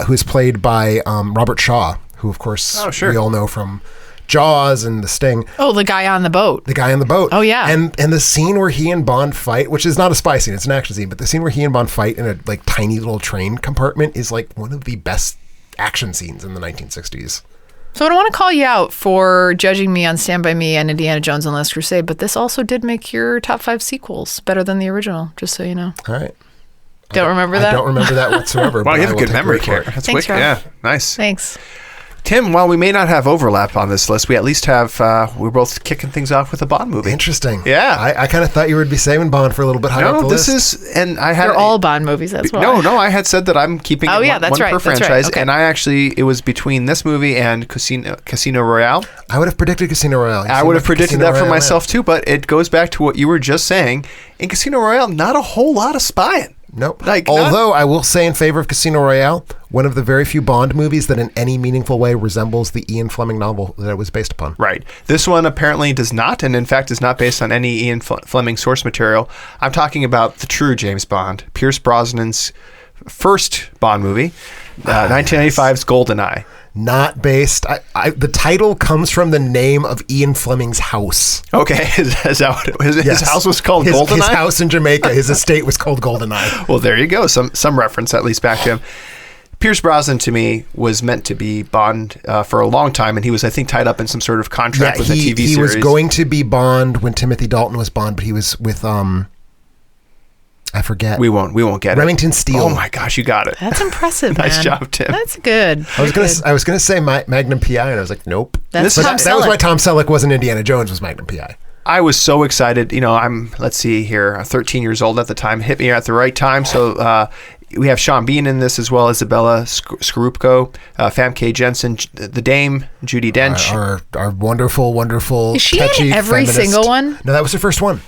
who's played by Robert Shaw, who of course we all know from Jaws and The Sting. Oh, the guy on the boat. The guy on the boat. Oh, yeah. And the scene where he and Bond fight, which is not a spy scene, it's an action scene, but the scene where he and Bond fight in a like tiny little train compartment is like one of the best action scenes in the 1960s. So I don't want to call you out for judging me on Stand By Me and Indiana Jones and Last Crusade, but this also did make your top 5 sequels better than the original, just so you know. All right. Don't remember that? I don't remember that whatsoever. Wow, you have a good memory, Kara. That's Thanks, quick. Rob. Yeah, nice. Thanks. Tim, while we may not have overlap on this list, we at least have, we're both kicking things off with a Bond movie. Interesting. Yeah. I kind of thought you would be saving Bond for a little bit higher up the list. They're all Bond movies, that's why. No, I had said that I'm keeping one per franchise, right. Okay. and it was between this movie and Casino Royale. I would have predicted Casino Royale. I would have predicted that for myself too, but it goes back to what you were just saying. In Casino Royale, not a whole lot of spying. Nope. Although I will say in favor of Casino Royale, one of the very few Bond movies that in any meaningful way resembles the Ian Fleming novel that it was based upon. Right. This one apparently does not, and in fact is not based on any Ian Fleming source material. I'm talking about the true James Bond, Pierce Brosnan's first Bond movie, 1995's GoldenEye. Not based. The title comes from the name of Ian Fleming's house. Okay, is that what it was? His house was called GoldenEye? His house in Jamaica, his estate was called GoldenEye. Well, there you go. Some reference at least back to him. Pierce Brosnan, to me, was meant to be Bond for a long time, and he was, I think, tied up in some sort of contract with a TV series. He was going to be Bond when Timothy Dalton was Bond, but he was with I forget. We won't get Remington Steele. Oh my gosh, you got it. That's impressive, man. Nice job, Tim. That's good. I was gonna say Magnum PI, and I was like, nope. That was why Tom Selleck wasn't Indiana Jones, was Magnum PI. I was so excited. Let's see here, 13 years old at the time. Hit me at the right time. So we have Sean Bean in this as well, Isabella Scorupco, Famke Jensen, the Dame, Judi Dench. Our wonderful, wonderful, Is she catchy in every feminist. single one? No, that was her first one.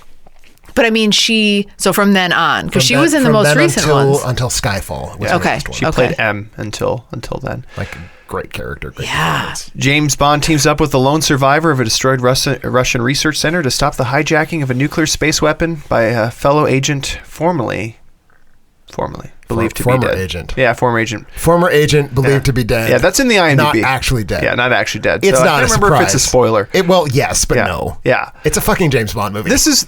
But I mean, so from then on, because she was in the most recent ones. Until Skyfall. Was Okay. her first one. She played M until then. Like great character. Great performance. James Bond teams up with the lone survivor of a destroyed Russian research center to stop the hijacking of a nuclear space weapon by a fellow agent formerly believed to be dead. Former agent. Yeah, former agent. Former agent believed to be dead. Yeah, that's in the IMDb. Not actually dead. Yeah, not actually dead. It's so not I a can't remember surprise. if it's a spoiler. Well, yes, but no. Yeah. It's a fucking James Bond movie. This is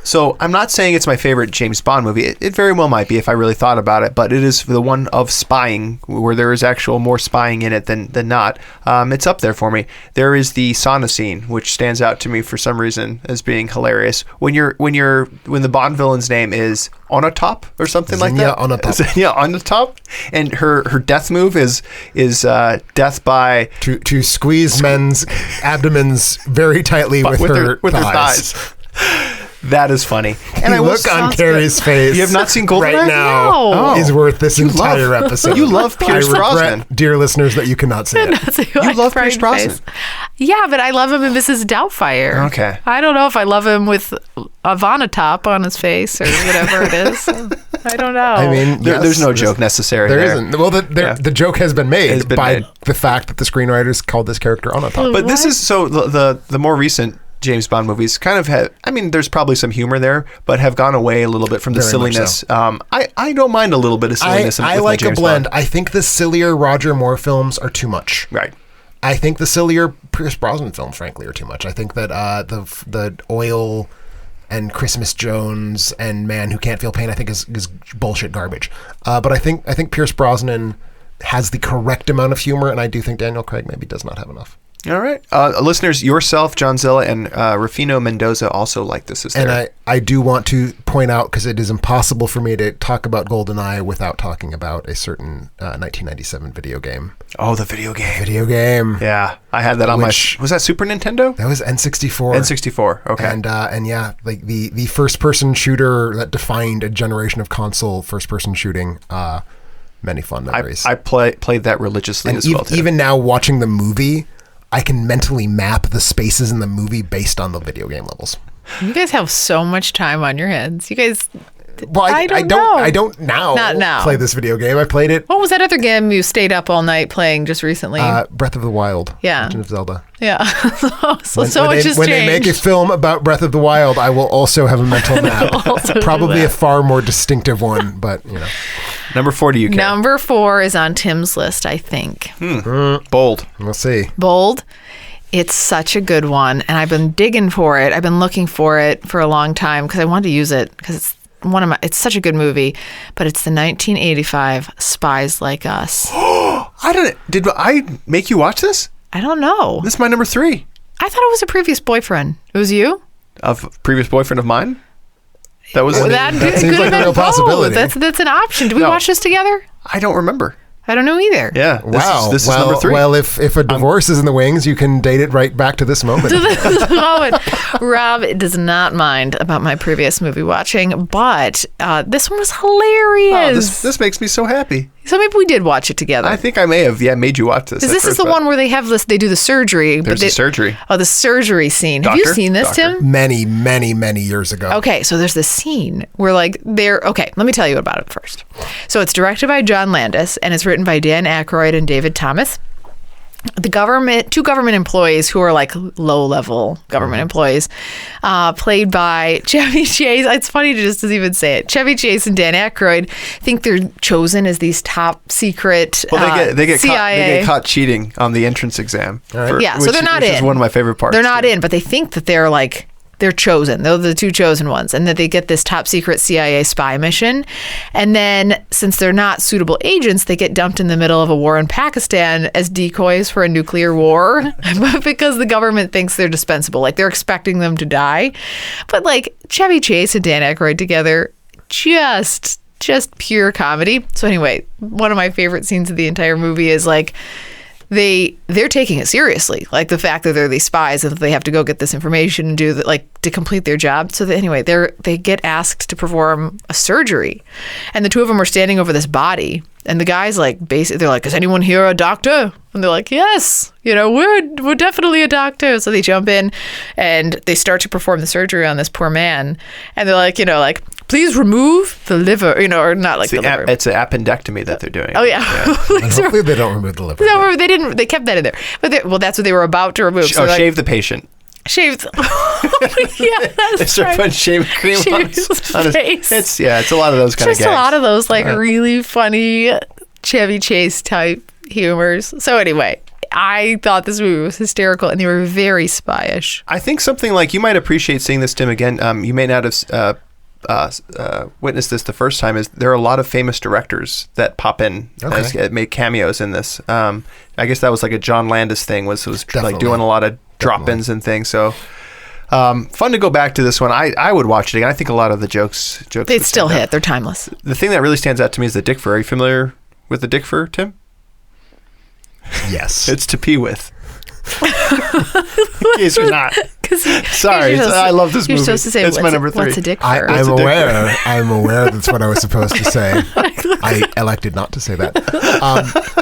so I'm not saying it's my favorite James Bond movie. It very well might be if I really thought about it, but it is the one of spying where there is actual more spying in it than not. It's up there for me. There is the sauna scene, which stands out to me for some reason as being hilarious. When the Bond villain's name is Onatop or something like that. Onatop. Onatop, and her death move is death by to squeeze men's abdomens very tightly with her thighs. That is funny. And the look on Carrie's face. You have not seen Goldeneye? Right now No. is worth this entire episode. You love Pierce Brosnan. Dear listeners, that you cannot see it. You love Pierce Brosnan. Yeah, but I love him in Mrs. Doubtfire. Okay. I don't know if I love him with a Vonatop on his face or whatever it is. I don't know. I mean, there's no joke necessary there there. isn't. Well, the joke has been made by made. the fact that the screenwriters called this character Onatop. But this is so the more recent James Bond movies kind of have, I mean, there's probably some humor there, but have gone away a little bit from the Very silliness. much I don't mind a little bit of silliness. I with like my a James blend. Bond. I think the sillier Roger Moore films are too much. Right. I think the sillier Pierce Brosnan films, frankly, are too much. I think that the Oil and Christmas Jones and Man Who Can't Feel Pain, I think is bullshit garbage. But I think Pierce Brosnan has the correct amount of humor, and I do think Daniel Craig maybe does not have enough. All right. Listeners, yourself, John Zilla, and Rufino Mendoza also like this. And I do want to point out, because it is impossible for me to talk about GoldenEye without talking about a certain 1997 video game. Oh, the video game. Video game. Yeah. I had that on my... Was that Super Nintendo? That was N64. N64, okay. And yeah, like the first-person shooter that defined a generation of console first-person shooting. Many fun memories. I played that religiously and as well, too. Even now, watching the movie, I can mentally map the spaces in the movie based on the video game levels. You guys have so much time on your hands. You guys... Well, I don't now Not now. play this video game. I played it. What was that other game you stayed up all night playing just recently? Breath of the Wild. Yeah. Legend of Zelda. Yeah. so much has changed. When they make a film about Breath of the Wild, I will also have a mental map. Probably a far more distinctive one, but you know. Number 4 to you, Karen. Number 4 is on Tim's list, I think. Bold. We'll see. Bold. It's such a good one, and I've been digging for it. I've been looking for it for a long time because I wanted to use it because it's such a good movie. But it's the 1985 Spies Like Us. Did I make you watch this? I don't know. This is my number 3. I thought it was a previous boyfriend. It was you? Of previous boyfriend of mine? That was... That seems like a real possibility. That's an option. Did we watch this together? I don't remember. I don't know either. Yeah. This is number 3. Well, if a divorce is in the wings, you can date it right back to this moment. Rob does not mind about my previous movie watching, but this one was hilarious. This makes me so happy. So maybe we did watch it together. I think I may have, made you watch this. Because this is the one where they do the surgery. There's the surgery. Oh, the surgery scene. Have you seen this, Tim? Many, many, many years ago. Okay, so there's this scene where okay, let me tell you about it first. So it's directed by John Landis, and it's written by Dan Aykroyd and David Thomas. Two government employees who are like low-level government employees, played by Chevy Chase. It's funny to just even say it. Chevy Chase and Dan Aykroyd think they're chosen as these top secret they get CIA. They get caught cheating on the entrance exam. Right. So they're not in. Which is one of my favorite parts. They're not in, but they think that they're chosen. They're the 2 chosen ones. And that they get this top secret CIA spy mission. And then since they're not suitable agents, they get dumped in the middle of a war in Pakistan as decoys for a nuclear war because the government thinks they're dispensable. Like they're expecting them to die. But like Chevy Chase and Dan Aykroyd together, just pure comedy. So anyway, one of my favorite scenes of the entire movie is like, they're taking it seriously, like the fact that they're these spies and that they have to go get this information and do that, like to complete their job. So that anyway, they get asked to perform a surgery, and the 2 of them are standing over this body, and the guy's like, basically, they're like, "Is anyone here a doctor?" And they're like, "Yes, we're definitely a doctor." So they jump in and they start to perform the surgery on this poor man, and they're like, please remove the liver, or not like the liver. It's an appendectomy that they're doing. Oh, yeah. Hopefully they don't remove the liver. No, they didn't. They kept that in there. But that's what they were about to remove. So shave the patient. Shaved. Yeah, that's They start putting shaving cream on his face. It's a lot of those kind of gags. Just a lot of those really funny Chevy Chase type humors. So anyway, I thought this movie was hysterical, and they were very spyish. I think something like you might appreciate seeing this, Tim, again. You may not have witnessed this the first time. Is there are a lot of famous directors that pop in make cameos in this. I guess that was like a John Landis thing. Was like doing a lot of drop-ins and things. So fun to go back to this one. I would watch it again. I think a lot of the jokes they still hit. They're timeless. The thing that really stands out to me is the dick fur. Are you familiar with the dick fur, Tim? Yes. It's to pee with. In case you're not. Sorry, I love this movie. You're supposed to say, it's my number 3. What's a dick fur? I'm aware that's what I was supposed to say. I elected not to say that.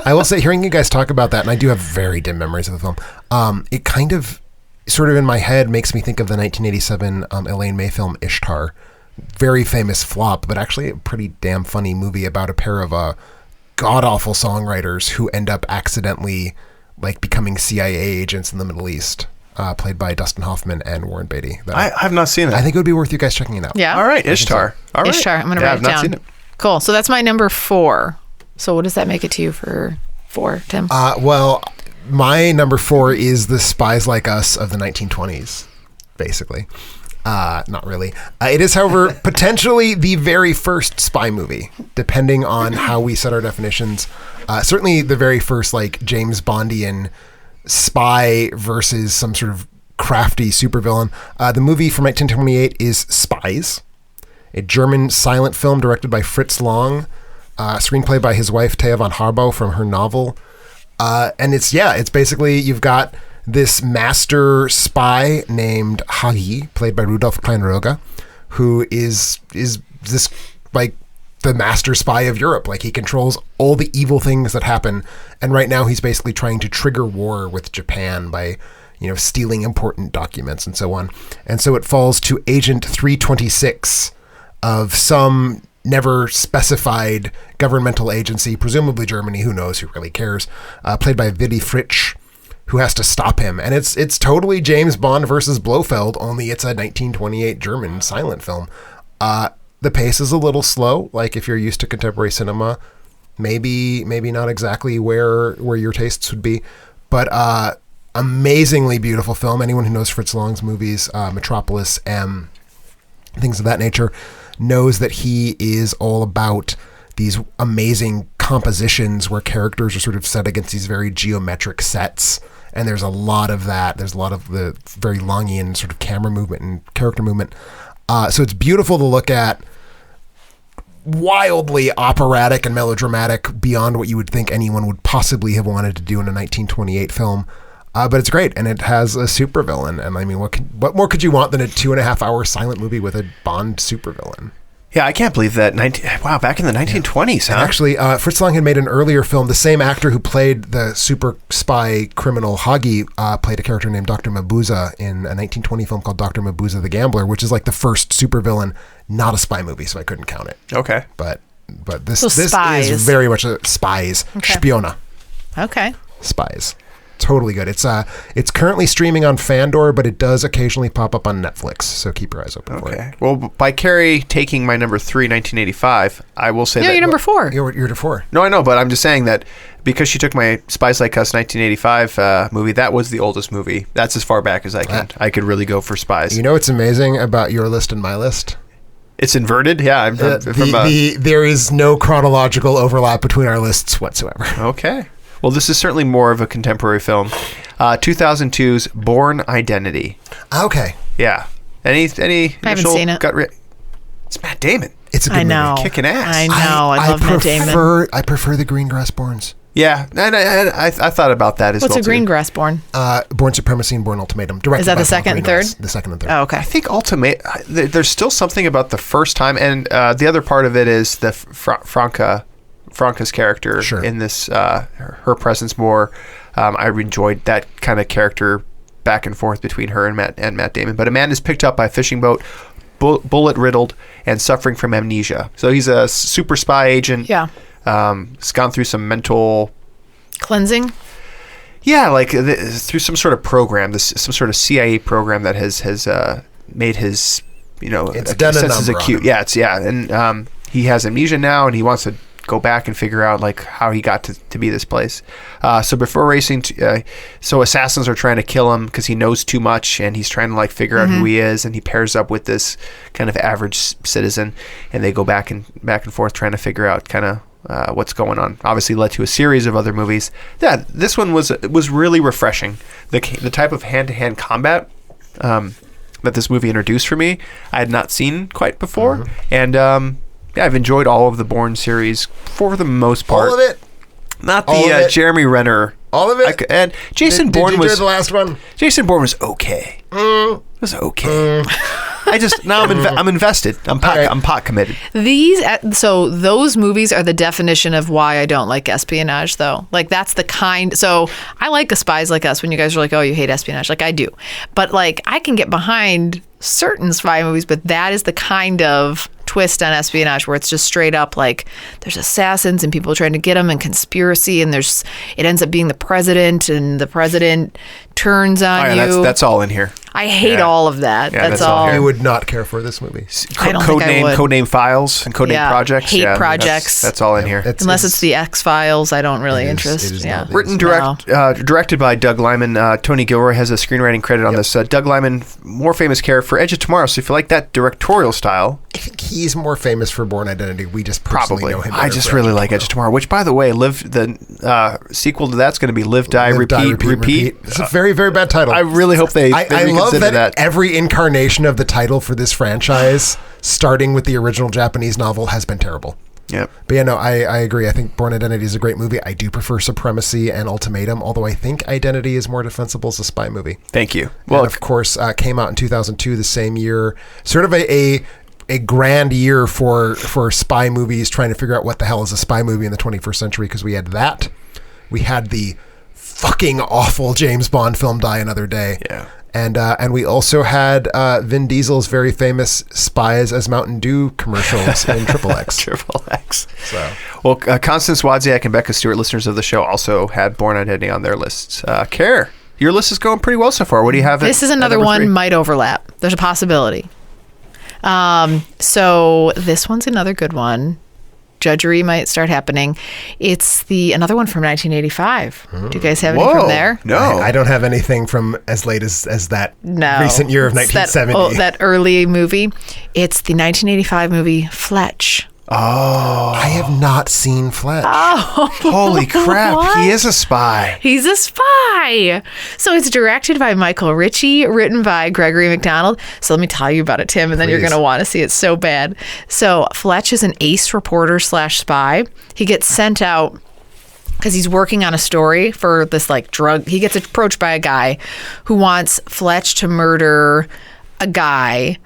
I will say, hearing you guys talk about that, and I do have very dim memories of the film, it kind of, sort of in my head, makes me think of the 1987 Elaine May film Ishtar. Very famous flop, but actually a pretty damn funny movie about a pair of god-awful songwriters who end up accidentally becoming CIA agents in the Middle East, played by Dustin Hoffman and Warren Beatty. I have not seen that. I think it would be worth you guys checking it out. Yeah. All right, Ishtar. All right. Ishtar. I'm going to write it down. I've not seen it. Cool. So that's my number 4. So what does that make it to you for 4, Tim? Well, my number 4 is The Spies Like Us of the 1920s, basically. Not really. It is, however, potentially the very first spy movie, depending on how we set our definitions. Certainly the very first, James Bondian spy versus some sort of crafty supervillain. The movie from 1928 is Spies, a German silent film directed by Fritz Lang, screenplay by his wife, Thea von Harbaugh, from her novel. And it's basically, you've got this master spy named Hagi, played by Rudolf Kleinroge, who is this the master spy of Europe. He controls all the evil things that happen, and right now he's basically trying to trigger war with Japan by stealing important documents and so on. And so it falls to Agent 326 of some never specified governmental agency, presumably Germany, who knows, who really cares, played by Willy Fritsch, who has to stop him. And it's totally James Bond versus Blofeld, only it's a 1928 German silent film. The pace is a little slow. If you're used to contemporary cinema, maybe not exactly where your tastes would be, but amazingly beautiful film. Anyone who knows Fritz Lang's movies, Metropolis, M, things of that nature, knows that he is all about these amazing compositions where characters are sort of set against these very geometric sets. And there's a lot of that. There's a lot of the very Longian sort of camera movement and character movement. So it's beautiful to look at, wildly operatic and melodramatic beyond what you would think anyone would possibly have wanted to do in a 1928 film. But it's great, and it has a supervillain. And I mean, what more could you want than a 2.5-hour silent movie with a Bond supervillain? Yeah, I can't believe that. Back in the 1920s, huh? And actually, Fritz Lang had made an earlier film. The same actor who played the super spy criminal Hagi played a character named Dr. Mabuse in a 1920 film called Dr. Mabuse the Gambler, which is the first supervillain, not a spy movie, so I couldn't count it. Okay. But this is very much a spies. Okay. Spiona. Okay. Spies. Totally good. It's currently streaming on Fandor, but it does occasionally pop up on Netflix, so keep your eyes open for it. Well, by Carrie taking my number 3, 1985, I will say that... No, you're number 4. You're to 4. No, I know, but I'm just saying that because she took my Spies Like Us 1985 movie, that was the oldest movie. That's as far back as I can. I could really go for Spies. You know what's amazing about your list and my list? It's inverted? Yeah. There is no chronological overlap between our lists whatsoever. Okay. Well, this is certainly more of a contemporary film. 2002's Bourne Identity. Okay. Yeah. Any I haven't seen it. It's Matt Damon. It's a good movie. Kicking ass. I know. I love Matt Damon. I prefer the Greengrass Bournes. Yeah. And I thought about that as well. What's a Greengrass Bourne? Bourne Supremacy and Bourne Ultimatum. Is that the second and third? The second and third. Oh, okay. I think there's still something about the first time. And the other part of it is the Franca's character in this, her presence more. I enjoyed that kind of character back and forth between her and Matt Damon. But a man is picked up by a fishing boat. bullet riddled and suffering from amnesia. So he's a super spy agent. Yeah. He's gone through some mental cleansing. Yeah, like through some sort of program, some sort of CIA program that has made his it's done senses acute. Yeah, and he has amnesia now, and he wants to go back and figure out like how he got to be this place. So before racing, so assassins are trying to kill him because he knows too much, and he's trying to like figure out who he is, and he pairs up with this kind of average citizen, and they go back and forth trying to figure out kind of what's going on. Obviously led to a series of other movies. Yeah, this one was really refreshing. The type of hand-to-hand combat that this movie introduced for me, I had not seen quite before, and I've enjoyed all of the Bourne series for the most part. All of it? Not the Jeremy Renner. All of it? And Jason Bourne did you enjoy the last one? Jason Bourne was okay. It was okay. I'm invested. I'm pot committed. Those movies are the definition of why I don't like espionage, though. Like that's the kind. So I like a Spies Like Us when you guys are like, oh, you hate espionage. Like I do, but like I can get behind certain spy movies, but that is the kind of twist on espionage where it's just straight up like there's assassins and people trying to get them and conspiracy, and it ends up being the president, and the president turns on you. That's all in here. I hate all of that. Yeah, that's all. You would not care for this movie. Codename Files and Codename Projects. Hate projects. That's all in here. Unless it's the X-Files, I don't really interest. Written directed by Doug Liman. Tony Gilroy has a screenwriting credit on this. Doug Liman, more famous character for Edge of Tomorrow. So if you like that directorial style, I think he's more famous for Bourne Identity. We just personally know him. I just really like Edge of Tomorrow, which, by the way, the sequel to that's going to be Live, Die, Repeat. It's a very, very bad title. I really hope they love reconsider that. Every incarnation of the title for this franchise, starting with the original Japanese novel, has been terrible. Yep. But yeah, no, I agree. I think Bourne Identity is a great movie. I do prefer Supremacy and Ultimatum, although I think Identity is more defensible as a spy movie. Thank you. Well, and of course, came out in 2002, the same year. Sort of a grand year for spy movies, trying to figure out what the hell is a spy movie in the 21st century, because we had that. We had the fucking awful James Bond film Die Another Day. Yeah. And we also had Vin Diesel's very famous Spies as Mountain Dew commercials in XXX. XXX. So. Well, Constance Wozniak and Becca Stewart, listeners of the show, also had Bourne Identity on their lists. Care, your list is going pretty well so far. What do you have? This is another one might overlap. There's a possibility. So this one's another good one. Judgery might start happening. It's another one from 1985. Do you guys have any from there? No. I don't have anything from as late as that recent year of 1970. That early movie. It's the 1985 movie Fletch. Oh. I have not seen Fletch. Oh. Holy crap. What? He is a spy. He's a spy. So it's directed by Michael Ritchie, written by Gregory McDonald. So let me tell you about it, Tim, and then you're going to want to see it so bad. So Fletch is an ace reporter / spy. He gets sent out because he's working on a story for this like drug. He gets approached by a guy who wants Fletch to murder a guy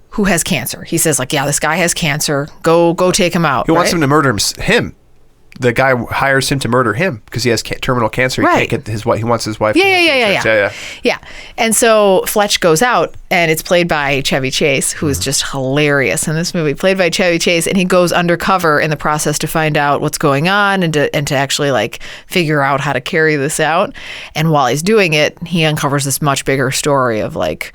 who has cancer. He says, like, yeah, this guy has cancer. Go take him out. He wants him to murder him. The guy hires him to murder him because he has terminal cancer. He can't get his wife. He wants his wife. Yeah. And so Fletch goes out, and it's played by Chevy Chase, who is just hilarious in this movie. Played by Chevy Chase, and he goes undercover in the process to find out what's going on and to actually like figure out how to carry this out. And while he's doing it, he uncovers this much bigger story of like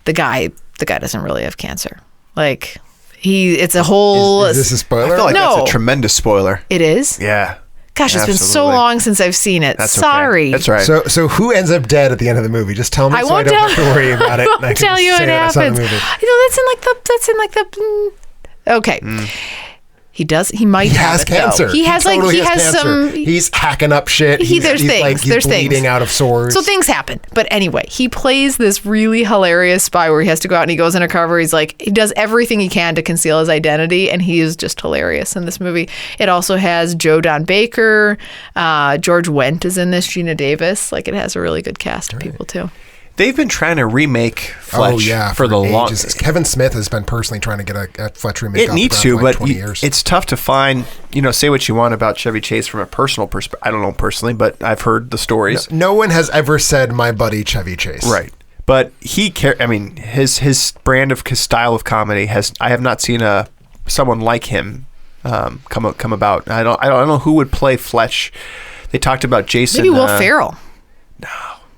the guy doesn't really have cancer. Like it's a whole. Is this a spoiler? I feel like that's a tremendous spoiler. It is? Yeah. Gosh, it's been so long since I've seen it. Sorry. Okay. That's right. So who ends up dead at the end of the movie? Just tell me so I don't have to worry about it. I won't tell you what happens. That's in the. Okay. He does. He might have cancer. He has cancer. some. He's hacking up shit. There's things. He's bleeding out of sores. So things happen. But anyway, he plays this really hilarious spy where he has to go out and he goes undercover. He's like, he does everything he can to conceal his identity, and he is just hilarious in this movie. It also has Joe Don Baker, George Wendt is in this, Gina Davis. Like, it has a really good cast of people too. They've been trying to remake Fletch for the longest. Kevin Smith has been personally trying to get a Fletch remake. It needs to, but 20 years. It's tough to find. Say what you want about Chevy Chase from a personal perspective. I don't know personally, but I've heard the stories. No one has ever said my buddy Chevy Chase. Right. But his brand of style of comedy I have not seen someone like him come about. I don't know who would play Fletch. They talked about Jason. Maybe Will Ferrell.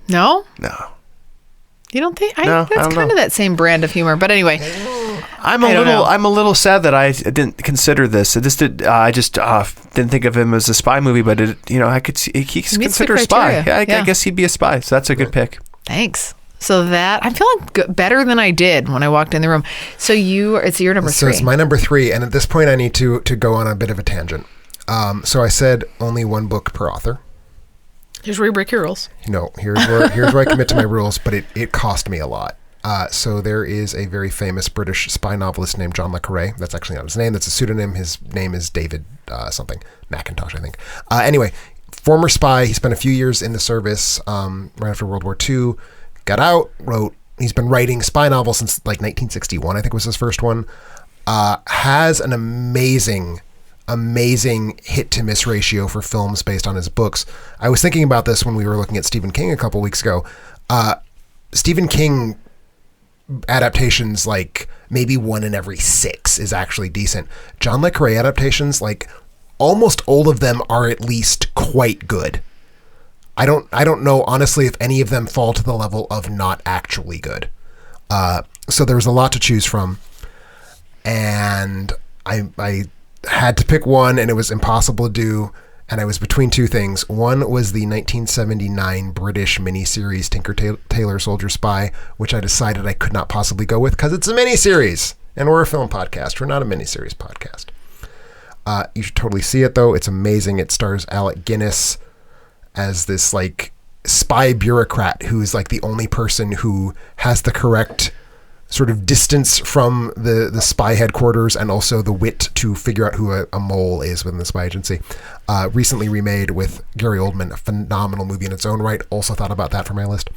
No. You don't think? No, that's kind of that same brand of humor. But anyway, I'm a little sad that I didn't consider this. I just didn't think of him as a spy movie, but I could see he's considered a spy. I guess he'd be a spy. So that's a good pick. Thanks. So I'm feeling better than I did when I walked in the room. So it's your number 3. So it's my number 3, and at this point I need to go on a bit of a tangent. So I said only one book per author. Here's where you break your rules. No, here's where I commit to my rules, but it cost me a lot. So there is a very famous British spy novelist named John le Carré. That's actually not his name. That's a pseudonym. His name is David something. Mackintosh, I think. Anyway, former spy. He spent a few years in the service right after World War II. Got out, he's been writing spy novels since like 1961, I think was his first one. Has an amazing hit to miss ratio for films based on his books. I was thinking about this when we were looking at Stephen King a couple weeks ago. Stephen King adaptations, like maybe 1 in every 6 is actually decent. John le Carré adaptations, like almost all of them are at least quite good. I don't know honestly if any of them fall to the level of not actually good. So there was a lot to choose from, and I had to pick one, and it was impossible to do, and I was between two things. One was the 1979 British miniseries Tinker Tailor Soldier Spy, which I decided I could not possibly go with because it's a miniseries, and we're a film podcast. We're not a miniseries podcast. You should totally see it, though. It's amazing. It stars Alec Guinness as this like spy bureaucrat who is like the only person who has the correct sort of distance from the spy headquarters and also the wit to figure out who a mole is within the spy agency. Recently remade with Gary Oldman, a phenomenal movie in its own right. Also thought about that for my list.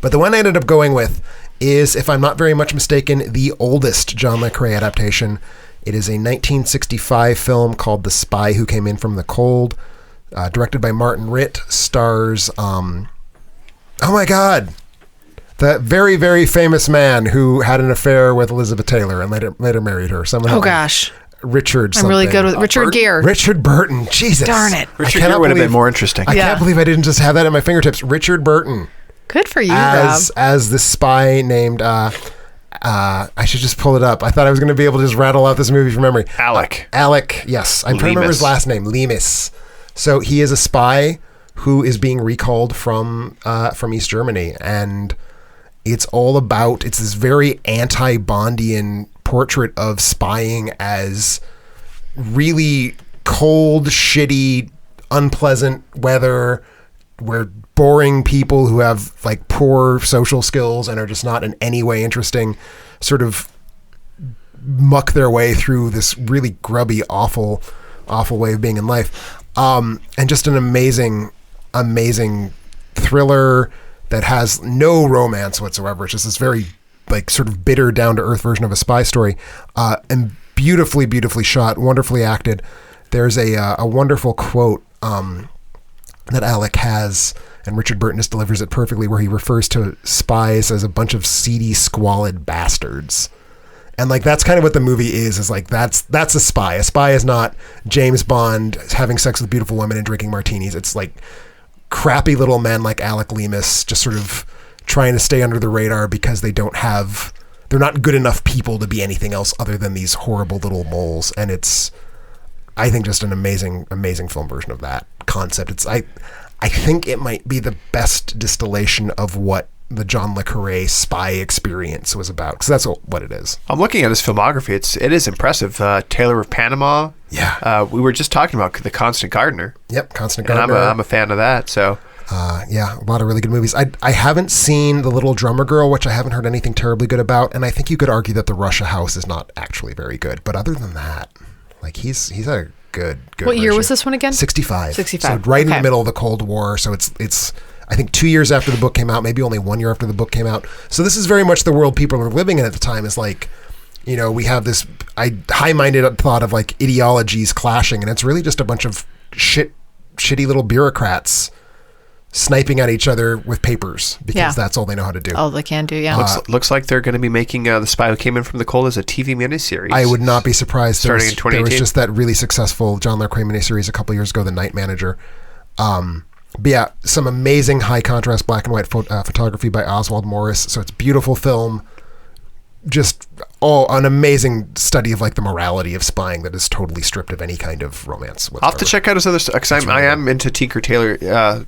But the one I ended up going with is, if I'm not very much mistaken, the oldest John le Carré adaptation. It is a 1965 film called The Spy Who Came In From the Cold. Directed by Martin Ritt, stars, oh my God, the very, very famous man who had an affair with Elizabeth Taylor and later married her. Richard something. I'm really good with Richard Gere. Richard Burton. Jesus. Darn it. Richard Gere would have been more interesting. I can't believe I didn't just have that at my fingertips. Richard Burton. Good for you, Rob. As this spy named, I should just pull it up. I thought I was going to be able to just rattle out this movie from memory. Alec, yes. I'm trying to remember his last name. Leamis. So he is a spy who is being recalled from East Germany, and it's this very anti-Bondian portrait of spying as really cold, shitty, unpleasant weather, where boring people who have like poor social skills and are just not in any way interesting sort of muck their way through this really grubby, awful way of being in life. And just an amazing thriller that has no romance whatsoever. It's just this very like sort of bitter, down to earth version of a spy story, and beautifully shot, wonderfully acted. There's a wonderful quote that Alec has, and Richard Burton just delivers it perfectly, where he refers to spies as a bunch of seedy, squalid bastards. And like that's kind of what the movie is like that's a spy. A spy is not James Bond having sex with beautiful women and drinking martinis. It's like crappy little men like Alec Leamis just sort of trying to stay under the radar because they're not good enough people to be anything else other than these horrible little moles. And it's, I think, just an amazing film version of that concept. I think it might be the best distillation of what the John le Carré spy experience was about, because that's what it is. I'm looking at his filmography. It is impressive. Taylor of Panama. Yeah. We were just talking about The Constant Gardener. Yep, Constant Gardener. And I'm a fan of that. So. Yeah, a lot of really good movies. I haven't seen The Little Drummer Girl, which I haven't heard anything terribly good about, and I think you could argue that The Russia House is not actually very good. But other than that, like he's a good. What year was this one again? 65. 65. So right in the middle of the Cold War. So it's I think 2 years after the book came out, maybe only 1 year after the book came out. So this is very much the world people were living in at the time. Is like, you know, we have this high-minded thought of like ideologies clashing, and it's really just a bunch of shitty little bureaucrats sniping at each other with papers because that's all they know how to do. Oh, they can do, yeah. Looks like they're going to be making The Spy Who Came In From the Cold as a TV miniseries. I would not be surprised. Starting in 2018. There was just that really successful John le Carré miniseries a couple years ago, The Night Manager. But yeah, some amazing high contrast black and white photography by Oswald Morris. So it's beautiful film. Just an amazing study of like the morality of spying that is totally stripped of any kind of romance whatsoever. I'll have to check out his other stuff because I am into Tinker Tailor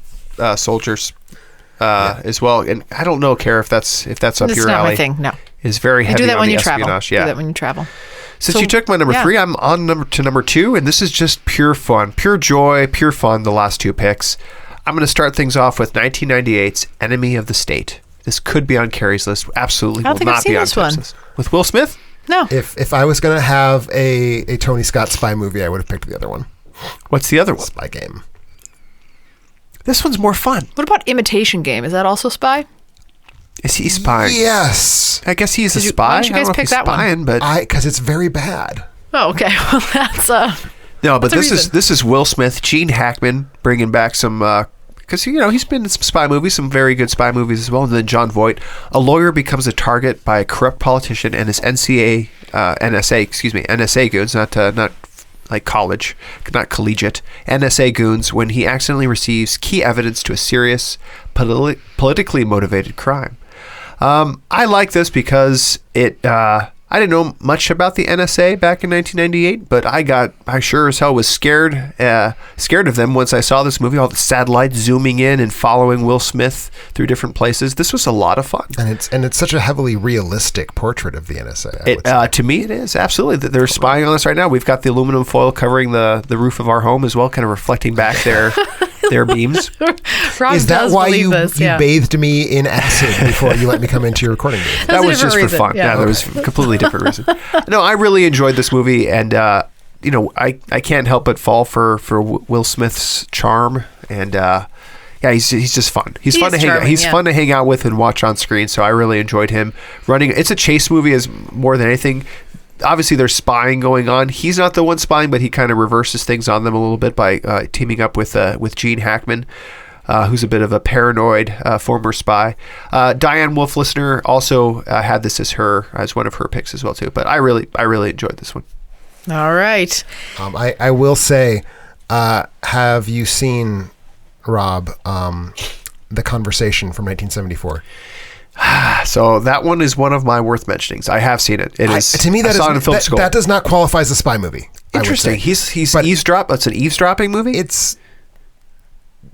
Soldiers as well, and I don't know, Kara, if that's up your alley. It's not my thing. No, it's very heavy. Do that on when the you travel. espionage. Yeah, do that when you travel. Since you took my number 3, I'm on number 2, and this is just pure fun, pure joy, pure fun. The last 2 picks. I'm going to start things off with 1998's Enemy of the State. This could be on Carrie's list. Absolutely will not be on Tim's list. With Will Smith? No. If I was going to have a Tony Scott spy movie, I would have picked the other one. What's the other one? Spy Game. This one's more fun. What about Imitation Game? Is that also spy? Is he spying? Yes. I guess he's a spy. Why don't you guys pick that one? Because it's very bad. Oh, okay. Well, that's no, but this is Will Smith, Gene Hackman bringing back some because he's been in some spy movies, some very good spy movies as well. And then John Voight, a lawyer, becomes a target by a corrupt politician and his NSA goons, not like college, not collegiate, NSA goons, when he accidentally receives key evidence to a serious politically motivated crime. I like this because I didn't know much about the NSA back in 1998, but I sure as hell was scared of them once I saw this movie, all the satellites zooming in and following Will Smith through different places. This was a lot of fun. And it's such a heavily realistic portrait of the NSA. To me, it is. Absolutely. They're spying on us right now. We've got the aluminum foil covering the roof of our home as well, kind of reflecting back their beams. Rob is that why you yeah. bathed me in acid before you let me come into your recording booth? That was just for fun. Yeah, that was a completely different reason. No, I really enjoyed this movie, and I can't help but fall for Will Smith's charm, and he's just fun. He's fun to hang out. He's fun to hang out with and watch on screen. So I really enjoyed him running. It's a chase movie as more than anything. Obviously, there's spying going on. He's not the one spying, but he kind of reverses things on them a little bit by teaming up with Gene Hackman, who's a bit of a paranoid former spy. Diane Wolf, listener, also had this as one of her picks as well too. But I really enjoyed this one. All right. I will say, have you seen, Rob, The Conversation from 1974? So that one is one of my worth mentionings. I have seen it. It is to me that does not qualify as a spy movie. Interesting. He's eavesdrop. It's an eavesdropping movie. It's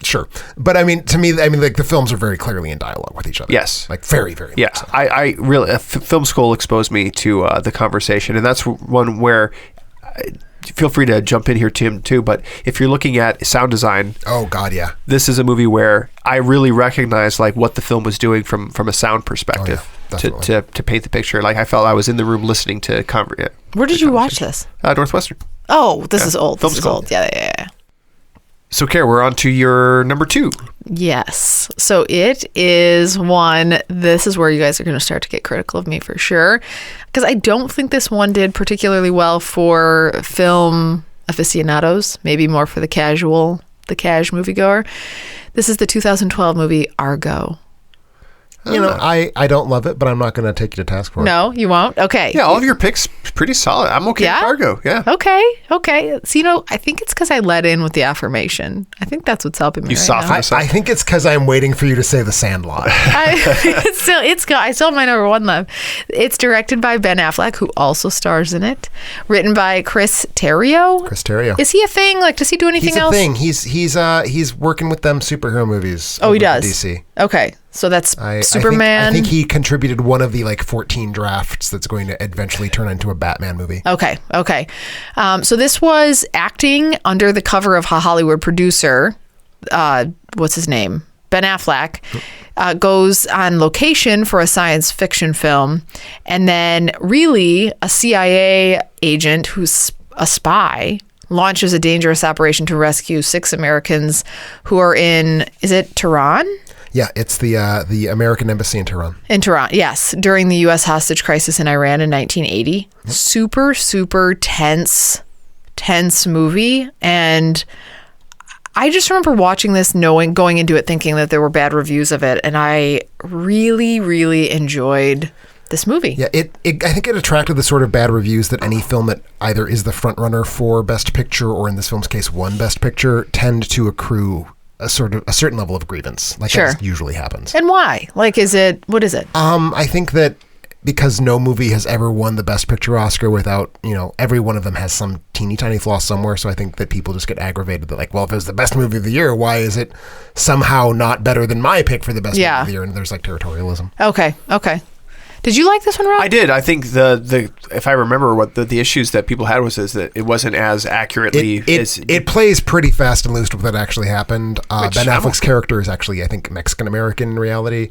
sure, but to me, like the films are very clearly in dialogue with each other. Yes, like very, very. Yeah, much so. I really film school exposed me to The Conversation, and that's one where. Feel free to jump in here, Tim, too. But if you're looking at sound design, oh god, yeah, this is a movie where I really recognize like what the film was doing from a sound perspective to paint the picture. Like I felt I was in the room listening to. Where did you watch this? Northwestern. Oh, this is old. Film this school. is old. Yeah. So, Kara, we're on to your number 2. Yes. So it is one. This is where you guys are going to start to get critical of me for sure, because I don't think this one did particularly well for film aficionados. Maybe more for the cash moviegoer. This is the 2012 movie Argo. I don't love it, but I'm not going to take you to task for it. No, you won't? Okay. Yeah, all of your picks pretty solid. I'm okay with Argo. Yeah. Okay. So, I think it's because I let in with the affirmation. I think that's what's helping me right now. I think it's because I'm waiting for you to say The Sandlot. I still have my number 1 left. It's directed by Ben Affleck, who also stars in it. Written by Chris Terrio. Is he a thing? Like, does he do anything else? He's a thing. He's working with them superhero movies. Oh, he does? DC. Okay. So that's Superman. I think he contributed one of the 14 drafts that's going to eventually turn into a Batman movie. Okay. So this was acting under the cover of a Hollywood producer. What's his name? Ben Affleck. Goes on location for a science fiction film. And then really a CIA agent who's a spy launches a dangerous operation to rescue 6 Americans who are in, is it Tehran? Yeah, it's the American embassy in Tehran. In Tehran, yes, during the U.S. hostage crisis in Iran in 1980. Yep. Super, super tense movie. And I just remember watching this, going into it thinking that there were bad reviews of it, and I really, really enjoyed this movie. Yeah, I think it attracted the sort of bad reviews that any film that either is the front runner for Best Picture or in this film's case won Best Picture tend to accrue a certain level of grievance, like that usually happens. And why? Like, what is it? I think that because no movie has ever won the Best Picture Oscar without, every one of them has some teeny tiny flaw somewhere. So I think that people just get aggravated that, like, well, if it was the best movie of the year, why is it somehow not better than my pick for the best movie of the year? And there's like territorialism. Okay. Did you like this one, Rob? I did. I think the if I remember what the issues that people had is that it wasn't as accurately. It plays pretty fast and loose with what actually happened. Ben Affleck's character is actually, I think, Mexican American in reality.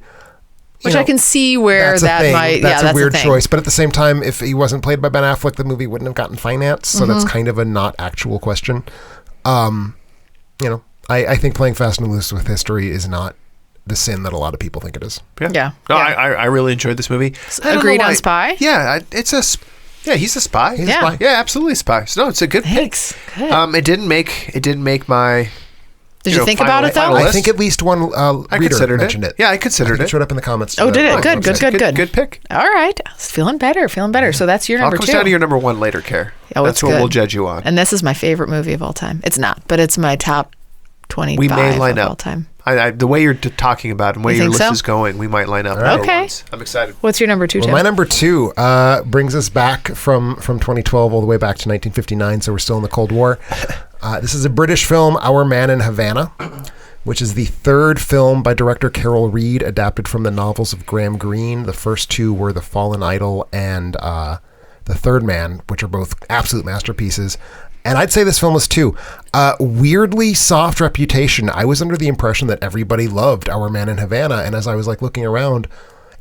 Which I can see where that might... That's a weird choice. But at the same time, if he wasn't played by Ben Affleck, the movie wouldn't have gotten financed. So that's kind of a not actual question. I think playing fast and loose with history is not the sin that a lot of people think it is. Yeah. No, I really enjoyed this movie. Agreed on Spy? Yeah, he's a spy. He's a spy. Yeah, absolutely a spy. So, no, it's a good pick. Good. It didn't make my... Did you think about it, though? I think at least one reader mentioned it. Yeah, I considered it. It showed up in the comments. Oh, did it? Good. Good pick. All right. Feeling better. So that's your number 2. I'll come down to your number 1 later, Care. Oh, that's what we'll judge you on. And this is my favorite movie of all time. It's not, but it's my top 25 we may line of up. all time. The way you're talking about it and the way your list is going, we might line up. Okay. I'm excited. What's your number 2, Tim? My number 2 brings us back from 2012 all the way back to 1959, so we're still in the Cold War. This is a British film, Our Man in Havana, which is the third film by director Carol Reed, adapted from the novels of Graham Greene. The first 2 were The Fallen Idol and The Third Man, which are both absolute masterpieces. And I'd say this film is too. Weirdly soft reputation. I was under the impression that everybody loved Our Man in Havana, and as I was like looking around,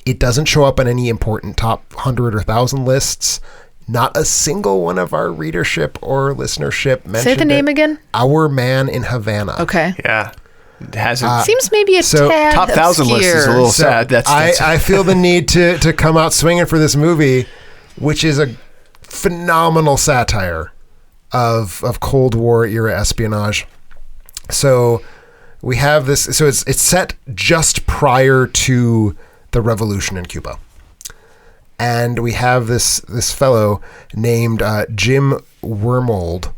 it doesn't show up on any important top 100 or 1,000 lists. Not a single one of our readership or listenership mentioned Say the name again? Our Man in Havana. Okay. Yeah. It hasn't. Seems maybe a tad top 1,000 list is a little sad. I feel the need to come out swinging for this movie, which is a phenomenal satire of Cold War era espionage. So we have this. So it's set just prior to the revolution in Cuba, and we have this fellow named Jim Wormold,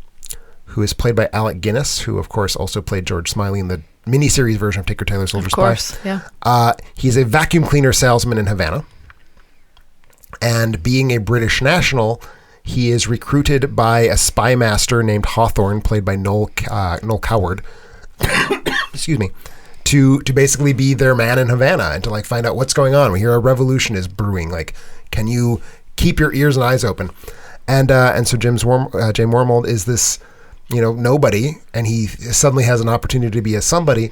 who is played by Alec Guinness, who of course also played George Smiley in the miniseries version of Tinker Tailor Soldier Spy. Of course, yeah. He's a vacuum cleaner salesman in Havana, and being a British national, he is recruited by a spy master named Hawthorne, played by Noel Coward. Excuse me. To basically be their man in Havana and to like find out what's going on. We hear a revolution is brewing. Like, can you keep your ears and eyes open? And so James Wormold is this, nobody, and he suddenly has an opportunity to be a somebody.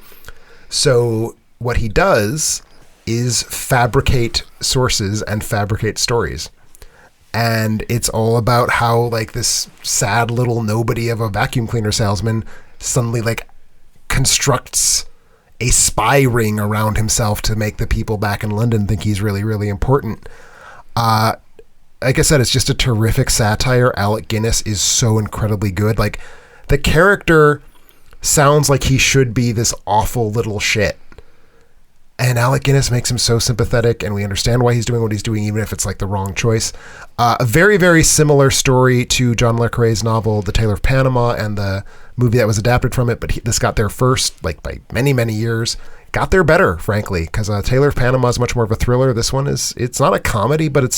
So what he does is fabricate sources and fabricate stories. And it's all about how like this sad little nobody of a vacuum cleaner salesman suddenly like constructs a spy ring around himself to make the people back in London think he's really, really important. Like I said, it's just a terrific satire. Alec Guinness is so incredibly good. Like, the character sounds like he should be this awful little shit. And Alec Guinness makes him so sympathetic, and we understand why he's doing what he's doing, even if it's like the wrong choice. A very, very similar story to John le Carré's novel, The Tailor of Panama, and the movie that was adapted from it, but this got there first, like by many, many years. Got there better, frankly, because Tailor of Panama is much more of a thriller. This one it's not a comedy, but it's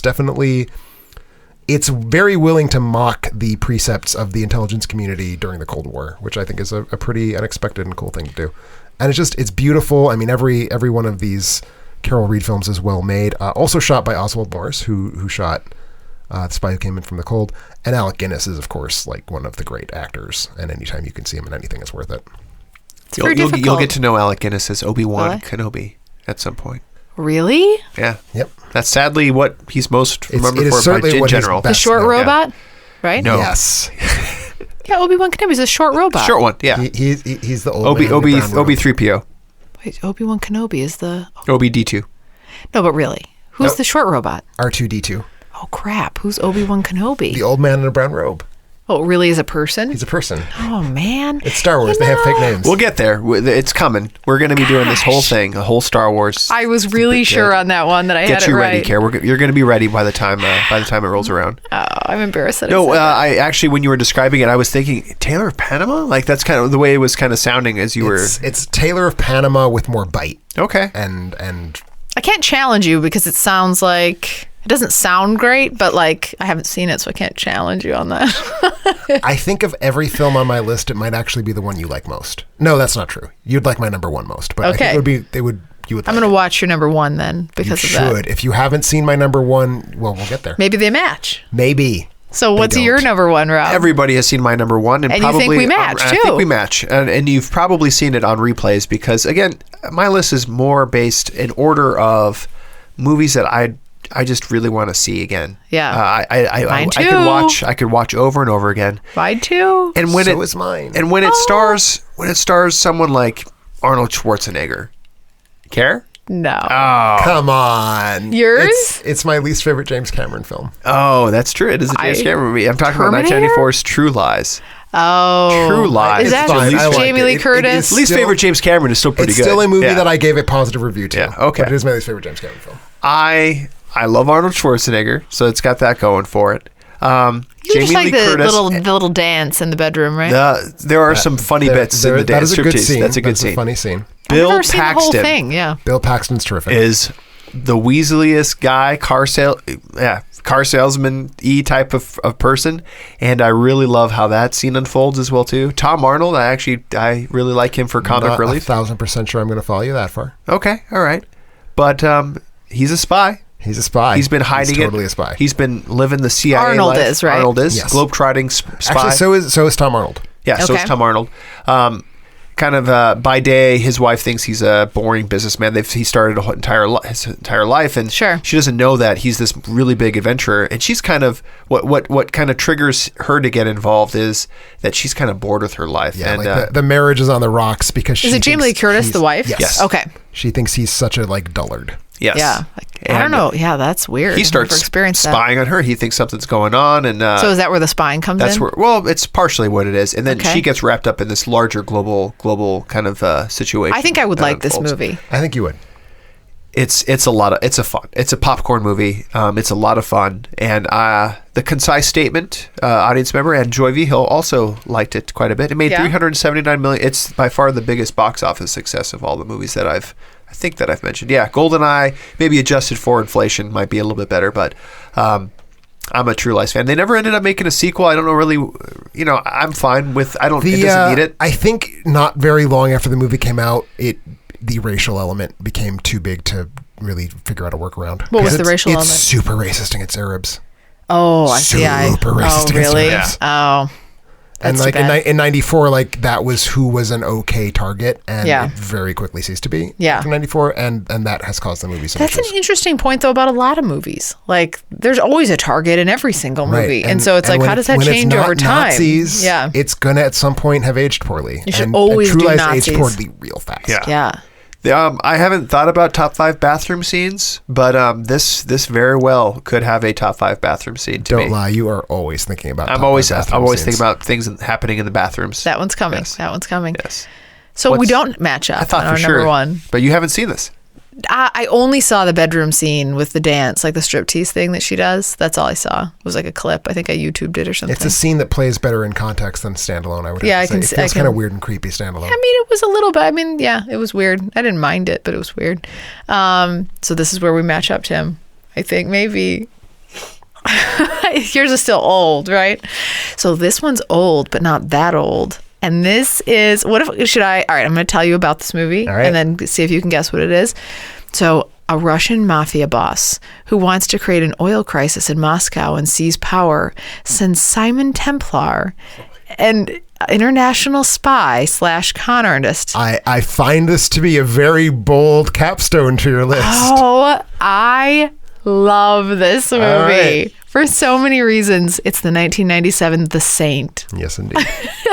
very willing to mock the precepts of the intelligence community during the Cold War, which I think is a pretty unexpected and cool thing to do. And it's beautiful. I mean, every one of these Carol Reed films is well made. Also shot by Oswald Morris, who shot The Spy Who Came In From the Cold. And Alec Guinness is, of course, like one of the great actors. And anytime you can see him in anything, it's worth it. You'll get to know Alec Guinness as Obi-Wan Kenobi at some point. Really? Yeah. Yep. That's sadly what he's most remembered for in general. The short robot, right? No. Yes. Yeah, Obi-Wan Kenobi is a short robot. Short one, yeah. He's the old Obi-3PO. Wait, Obi-Wan Kenobi is the... Obi-D2. No, but really. Who's the short robot? R2-D2. Oh, crap. Who's Obi-Wan Kenobi? The old man in a brown robe. Oh, really is a person? He's a person. Oh, man. It's Star Wars. They have fake names. We'll get there. It's coming. We're going to be doing this whole thing, a whole Star Wars. I was really sure on that one that I had it right. Get you ready, Care. You're going to be ready by the time it rolls around. Oh, I'm embarrassed that I actually, when you were describing it, I was thinking Taylor of Panama. Like that's kind of the way it was kind of sounding as you were. It's Taylor of Panama with more bite. Okay. And I can't challenge you because it sounds like. It doesn't sound great, but like I haven't seen it, so I can't challenge you on that. I think of every film on my list, it might actually be the one you like most. No, that's not true. You'd like my number one most, but okay. I think you would. I'm going to watch your number one then because of that. You should. If you haven't seen my number one, well, we'll get there. Maybe they match. Maybe. So what's your number one, Rob? Everybody has seen my number one, and probably you think we match too. I think we match, and you've probably seen it on replays because again, my list is more based in order of movies that I just really want to see again. Yeah, Mine too. I could watch over and over again. Mine too. And when so is mine. And when it stars someone like Arnold Schwarzenegger, Care? No. Oh, come on. Yours? It's my least favorite James Cameron film. Oh, that's true. It is a James Cameron movie. I'm talking about 1994's True Lies. Oh, True Lies. Is that Jamie Lee Curtis? Least favorite James Cameron is still pretty good. It's still a movie that I gave a positive review to. Yeah, okay. But it is my least favorite James Cameron film. I love Arnold Schwarzenegger, so it's got that going for it. You Jamie just like Lee the Curtis, little dance in the bedroom, right? There are some funny bits in the dance. That is a good scene. That's a good scene. A funny scene. Bill I've never seen the whole Paxton. thing, yeah. Bill Paxton's terrific. Is the Weaseliest guy, car salesman-y type of person, and I really love how that scene unfolds as well too. Tom Arnold, I really like him for comic relief. 1,000% sure I'm going to follow you that far. Okay, all right, but he's a spy. He's a spy. He's been hiding He's totally a spy. He's been living the CIA Arnold life. is, right? Arnold is. Yes. Globe-trotting spy. Actually, so is Tom Arnold. Yeah, so Okay. is Tom Arnold. Kind of by day, his wife thinks he's a boring businessman. He started his entire life, and Sure. she doesn't know that he's this really big adventurer. And she's kind of what kind of triggers her to get involved is that she's kind of bored with her life. Yeah, and like the marriage is on the rocks because Is it Jamie Lee Curtis, the wife? Yes. Okay. She thinks he's such a dullard. yes, Yeah. I don't know. Yeah, that's weird. He I've starts never experienced that. spying on her. He thinks something's going on, and So is that where the spying comes that's in? where. Well, it's partially what it is, and then Okay. she gets wrapped up in this larger global kind of situation. I think I would that like this unfolds. movie. I think you would. It's a popcorn movie. It's a lot of fun, and the concise statement, audience member and Joy V Hill also liked it quite a bit. It made $379 million. It's by far the biggest box office success of all the movies that I think that I've mentioned. Yeah, GoldenEye, maybe adjusted for inflation, might be a little bit better, but I'm a True Lies fan. They never ended up making a sequel. I don't know really. I'm fine with. It doesn't need it. I think not very long after the movie came out, the racial element became too big to really figure out a workaround. What was the racial element? It's super racist against Arabs. Oh, I see. Super racist against really? Arabs. Oh. And That's too bad. in 94, that was who was an okay target, and it very quickly ceased to be. Yeah. After 94, and that has caused the movie some That's issues. an interesting point, though, about a lot of movies. Like, there's always a target in every single movie. And so it's like, how does that change over time? Nazis, yeah. it's going to at some point have aged poorly. You should always True do Lies Nazis. aged poorly real fast. Yeah. Yeah. I haven't thought about top 5 bathroom scenes, but this very well could have a top 5 bathroom scene to me. Don't lie, you are always thinking about. I'm always thinking about things happening in the bathrooms. That one's coming. Yes. That one's coming. Yes. So we don't match up I thought on our for sure, number one. but you haven't seen this. I only saw the bedroom scene with the dance, like the striptease thing that she does. That's all I saw. It was like a clip. I think I YouTubed it or something. It's a scene that plays better in context than standalone. I would have to say. It feels kind of weird and creepy standalone. I mean, it was a little bit. I mean, yeah, it was weird. I didn't mind it, but it was weird. So this is where we match up, Tim. I think maybe. Yours is still old, right? So this one's old, but not that old. And this is, all right, I'm going to tell you about this movie and then see if you can guess what it is. So a Russian mafia boss who wants to create an oil crisis in Moscow and seize power sends Simon Templar, an international spy / con artist. I find this to be a very bold capstone to your list. Oh, I love this movie. right. For so many reasons. It's the 1997 The Saint. Yes, indeed.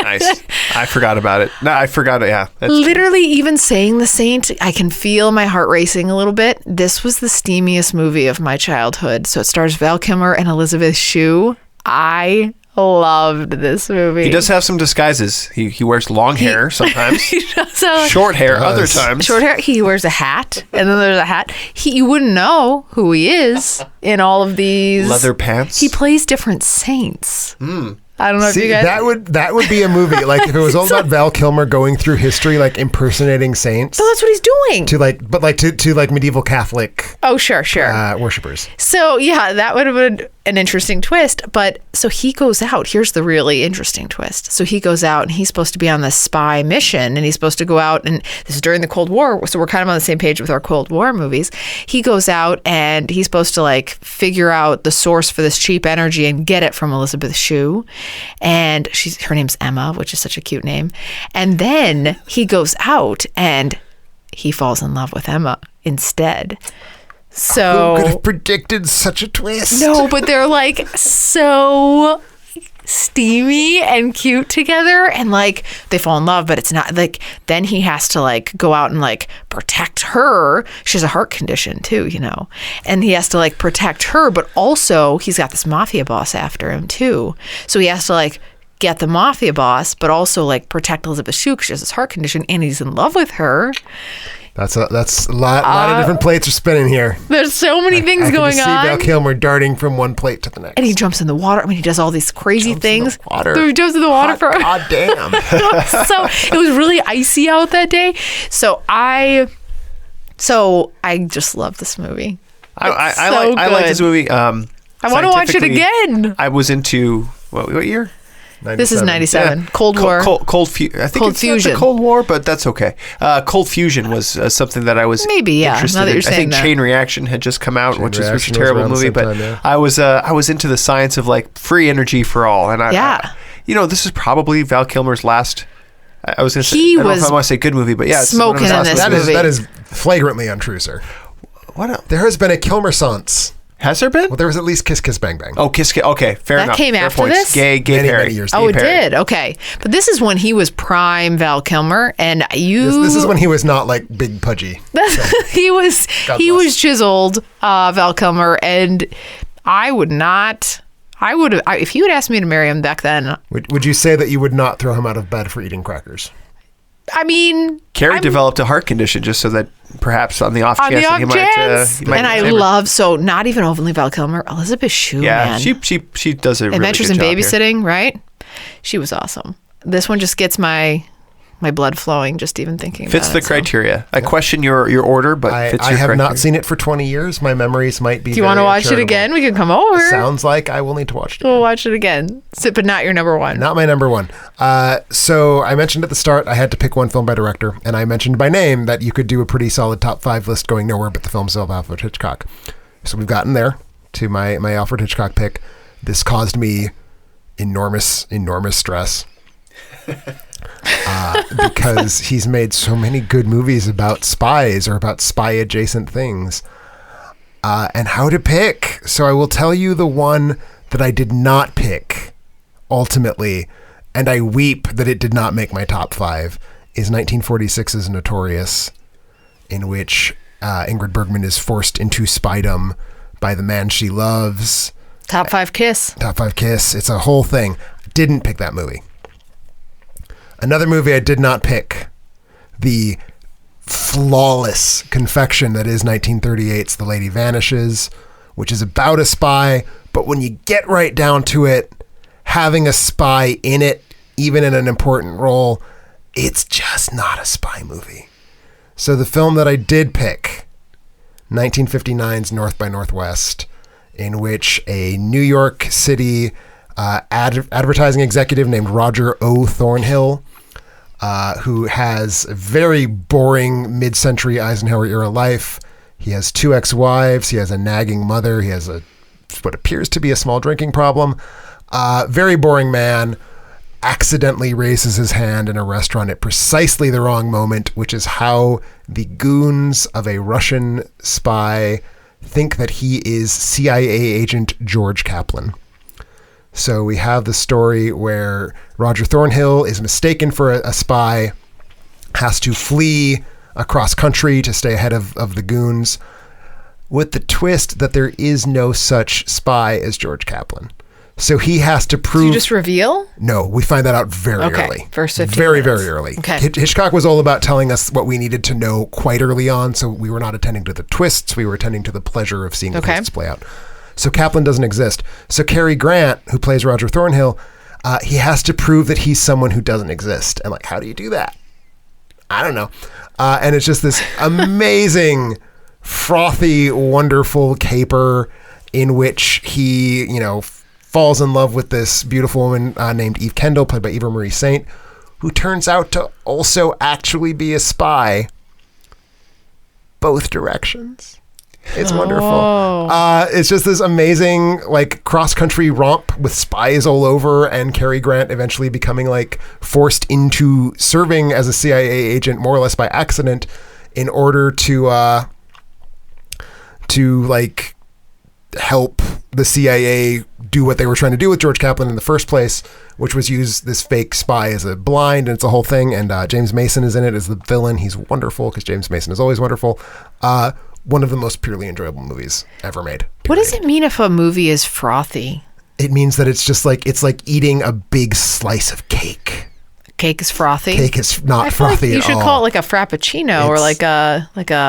Nice. I forgot about it. No, I forgot it. Yeah. That's Literally, even saying The Saint, I can feel my heart racing a little bit. This was the steamiest movie of my childhood. So it stars Val Kilmer and Elizabeth Shue. I loved this movie. He does have some disguises. He wears long hair sometimes. He does have short hair other times. Short hair. He wears a hat, and then there's a hat. You wouldn't know who he is in all of these. Leather pants. He plays different saints. I don't know if you guys... that would be a movie. Like, if it was all about Val Kilmer going through history, like, impersonating saints. So that's what he's doing. To medieval Catholic... Oh, sure. Worshippers. So, yeah, that would have been an interesting twist. But, so he goes out. Here's the really interesting twist. So he goes out, and he's supposed to be on this spy mission, and he's supposed to go out, and this is during the Cold War, so we're kind of on the same page with our Cold War movies. He goes out, and he's supposed to, like, figure out the source for this cheap energy and get it from Elizabeth Shue. And her name's Emma, which is such a cute name. And then he goes out and he falls in love with Emma instead. So who could have predicted such a twist? No, but they're like so steamy and cute together, and like they fall in love, but it's not like, then he has to like go out and like protect her. She has a heart condition too, and he has to like protect her, but also he's got this mafia boss after him too, so he has to like get the mafia boss but also like protect Elizabeth Shue because she has this heart condition and he's in love with her. That's a lot of different plates are spinning here. There's so many things going on. I can see Val Kilmer darting from one plate to the next. And he jumps in the water. I mean, he does all these crazy things. In the water. He jumps in the water for... God damn. So it was really icy out that day. So I just love this movie. I like this movie. I want to watch it again. I was into... What year? 97. This is 97. Yeah. Cold War. Cold Fusion. Not Cold War, but that's okay. Cold Fusion was something that I was interested in. I think Chain Reaction had just come out, which was a terrible movie, but I was into the science of like free energy for all, and this is probably Val Kilmer's last. I was going to say, I don't know if I want to say good movie, but yeah, it's smoking in this movie. That is flagrantly untrue, sir. What? There has been a Kilmer-sance. Has there been? Well, there was at least Kiss Kiss Bang Bang. Oh, Kiss Kiss. Okay, fair enough. That came after this? Gay many years. Oh, it did? Okay. But this is when he was prime Val Kilmer, and This is when he was not like big pudgy. He was chiseled, Val Kilmer, and if you had asked me to marry him back then... Would you say that you would not throw him out of bed for eating crackers? I mean... Carrie developed a heart condition just so that perhaps on the off chance that he might... And I love, not even only Val Kilmer, Elizabeth Shue, man. She does a really Adventures good in job Babysitting, here. Right? She was awesome. This one just gets my blood flowing just even thinking fits about it. Fits the criteria. I question your order, but fits your criteria. I have not seen it for 20 years. My memories might be... Do you want to watch it again? We can come over. Sounds like I will need to watch it again. We'll watch it again. But not your number one. Not my number one. So I mentioned at the start I had to pick one film by director, and I mentioned by name that you could do a pretty solid top 5 list going nowhere but the films of Alfred Hitchcock. So we've gotten there to my Alfred Hitchcock pick. This caused me enormous stress. Because he's made so many good movies about spies or about spy adjacent things, and how to pick. So I will tell you the one that I did not pick ultimately, and I weep that it did not make my top 5, is 1946's Notorious, in which Ingrid Bergman is forced into spydom by the man she loves. Top 5 kiss. It's a whole thing. Didn't pick that movie. Another movie I did not pick, the flawless confection that is 1938's The Lady Vanishes, which is about a spy, but when you get right down to it, having a spy in it, even in an important role, it's just not a spy movie. So the film that I did pick, 1959's North by Northwest, in which a New York City advertising executive named Roger O. Thornhill, who has a very boring mid-century Eisenhower-era life. He has 2 ex-wives. He has a nagging mother. He has what appears to be a small drinking problem. Very boring man. Accidentally raises his hand in a restaurant at precisely the wrong moment, which is how the goons of a Russian spy think that he is CIA agent George Kaplan. So we have the story where Roger Thornhill is mistaken for a spy, has to flee across country to stay ahead of the goons, with the twist that there is no such spy as George Kaplan. So he has to prove... Did you just reveal? No, we find that out very early. First 15 Very, minutes. very early. Okay. Hitchcock was all about telling us what we needed to know quite early on, so we were not attending to the twists. We were attending to the pleasure of seeing the twists play out. So Kaplan doesn't exist. So Cary Grant, who plays Roger Thornhill, he has to prove that he's someone who doesn't exist. And how do you do that? I don't know. And it's just this amazing, frothy, wonderful caper in which he, falls in love with this beautiful woman named Eve Kendall, played by Eva Marie Saint, who turns out to also actually be a spy. Both directions. It's wonderful. It's just this amazing cross-country romp with spies all over, and Cary Grant eventually becoming forced into serving as a CIA agent more or less by accident in order to help the CIA do what they were trying to do with George Kaplan in the first place, which was use this fake spy as a blind, and it's a whole thing. And James Mason is in it as the villain. He's wonderful because James Mason is always wonderful. One of the most purely enjoyable movies ever made. Period. What does it mean if a movie is frothy? It means that it's just it's like eating a big slice of cake. Cake is frothy. Cake is not I feel frothy you at should all. call it a frappuccino or like a.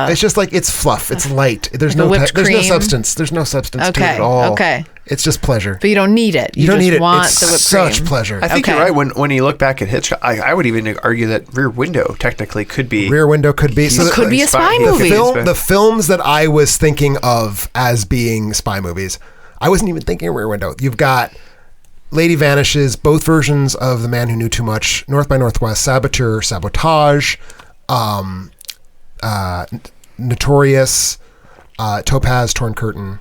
It's just it's fluff. It's light. There's no whipped there's no cream? substance. There's no substance to it at all. Okay. It's just pleasure. But you don't need it. You don't just need it. Want It's the whipped such cream. pleasure. I think you're right. When you look back at Hitchcock, I would even argue that Rear Window technically could be. Rear Window could be. It could be a spy movie. The films that I was thinking of as being spy movies, I wasn't even thinking of Rear Window. You've got Lady Vanishes, both versions of The Man Who Knew Too Much, North by Northwest, Saboteur, Sabotage, Notorious, Topaz, Torn Curtain.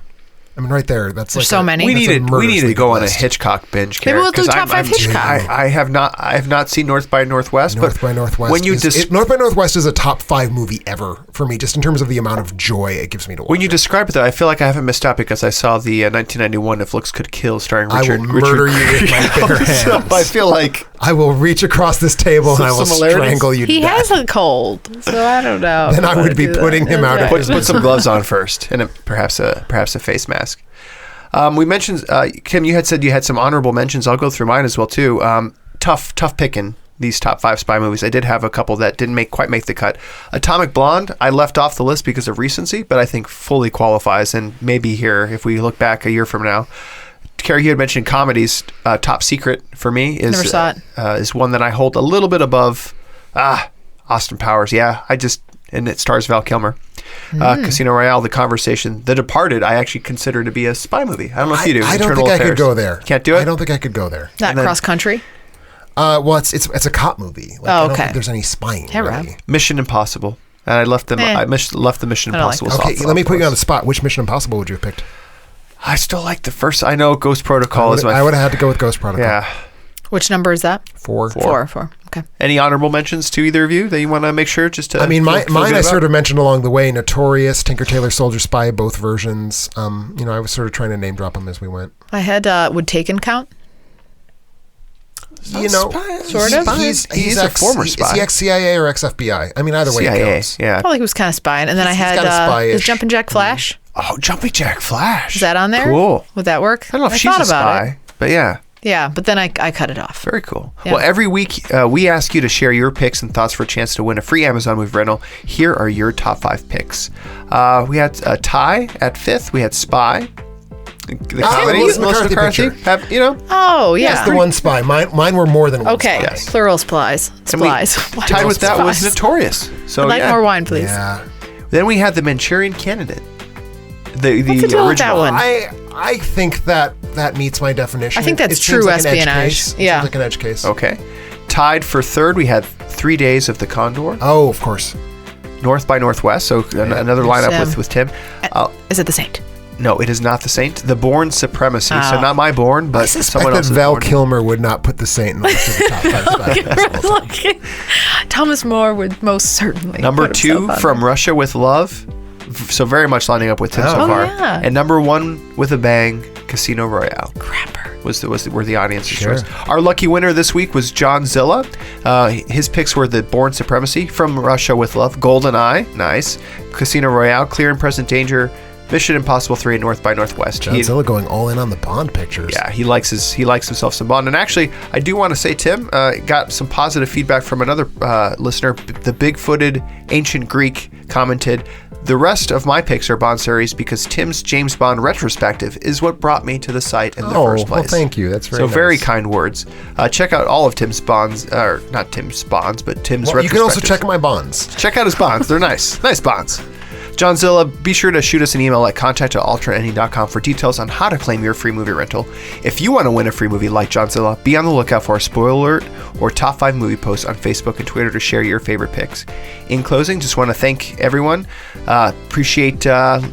I mean, right there. That's There's so many. We need to go on a list. Hitchcock binge. Maybe we'll do top 5 Hitchcock. I have not seen North by Northwest. North by Northwest. When you North by Northwest is a top 5 movie ever for me, just in terms of the amount of joy it gives me to watch. When you describe it, though, I feel like I haven't missed out because I saw the 1991 If Looks Could Kill starring Richard. I will murder you with my bare hands. So I feel like I will reach across this table and I will strangle you to He death. has a cold, so I don't know. Then I would be putting him out of his put some gloves on first, and perhaps a face mask. We mentioned, Kim, you had said you had some honorable mentions. I'll go through mine as well, too. Tough picking these top 5 spy movies. I did have a couple that didn't quite make the cut. Atomic Blonde, I left off the list because of recency, but I think fully qualifies, and maybe here, if we look back a year from now. Carrie, you had mentioned comedies. Top Secret, for me, is Never saw it. Is one that I hold a little bit above Austin Powers. Yeah, and it stars Val Kilmer. Casino Royale, The Conversation, The Departed, I actually consider to be a spy movie. I don't know if you do. I don't think I could go there. Can't do it? I don't think I could go there. Not cross country. Well, it's a cop movie. I don't think there's any spying. Hey, Rob. really. Mission Impossible. And I left them. I left the Mission I don't like Impossible. Okay, let me put you on the spot. Which Mission Impossible would you have picked? I still like the first. I know Ghost Protocol is my. I would have had to go with Ghost Protocol. Yeah. Which number is that? 4. 4. Okay. Any honorable mentions to either of you that you want to make sure just to? I mean, mine feel I good sort about? of mentioned along the way. Notorious, Tinker Tailor Soldier Spy, both versions. I was sort of trying to name drop them as we went. I had would Taken count? You know, Sort of? He's a former spy. Is he ex-CIA or ex-FBI? I mean, either way it CIA. goes. Yeah. I felt like he was kind of spying. And then I He's had got a spy-ish. is Jumpin' Jack Flash? Oh, Jumping Jack Flash. Is that on there? Cool. Would that work? I don't know if she's thought a about spy, it. but yeah. Yeah, but then I cut it off. Very cool. Yeah. Well, every week we ask you to share your picks and thoughts for a chance to win a free Amazon movie rental. Here are your top 5 picks. We had a tie at 5th. We had Spy. The comedy, Melissa Melissa McCarthy McCarthy. picture. Oh, yeah. That's the one spy. Mine were more than one Okay. spy. Yes. Plural spies. And we Spies. tied with that was Spies. Notorious. So I'd like more wine, please. Yeah. Then we had the Manchurian Candidate. The What's the deal original. with that one? I think that meets my definition. I think that's It seems true like an edge espionage. case. It Yeah. seems like an edge case. Okay. Tied for 3rd, we had 3 Days of the Condor. Oh, of course. North by Northwest. So another lineup with Tim. Is it the Saint? No, it is not the Saint. The Bourne Supremacy. So Oh. not my Bourne, but I suspect someone that else's Val Bourne. Kilmer would not put the Saint in the list of the top 5 spies. Look, Thomas More would most certainly. Number put himself 2 on from there. Russia with Love. So very much lining up with Tim so Oh, far. yeah. And number 1 with a bang, Casino Royale. Crapper. Were the audience's Sure. choice. Our lucky winner this week was John Zilla. His picks were the Bourne Supremacy, From Russia with Love, Golden Eye, nice, Casino Royale, Clear and Present Danger, Mission Impossible 3 North by Northwest. Godzilla going all in on the Bond pictures. Yeah, he likes himself some Bond. And actually, I do want to say, Tim, got some positive feedback from another listener. The Big-Footed Ancient Greek commented, "The rest of my picks are Bond series because Tim's James Bond retrospective is what brought me to the site in the first place." Well, thank you. That's very nice. Very kind words. Check out all of Tim's Bonds, or not Tim's Bonds, but Tim's retrospectives. You can also check my Bonds. Check out his Bonds. They're nice. Nice Bonds. Johnzilla, be sure to shoot us an email at contact@alternateending.com for details on how to claim your free movie rental. If you want to win a free movie like Johnzilla, be on the lookout for a spoiler alert or top 5 movie posts on Facebook and Twitter to share your favorite picks. In closing, just want to thank everyone. Appreciate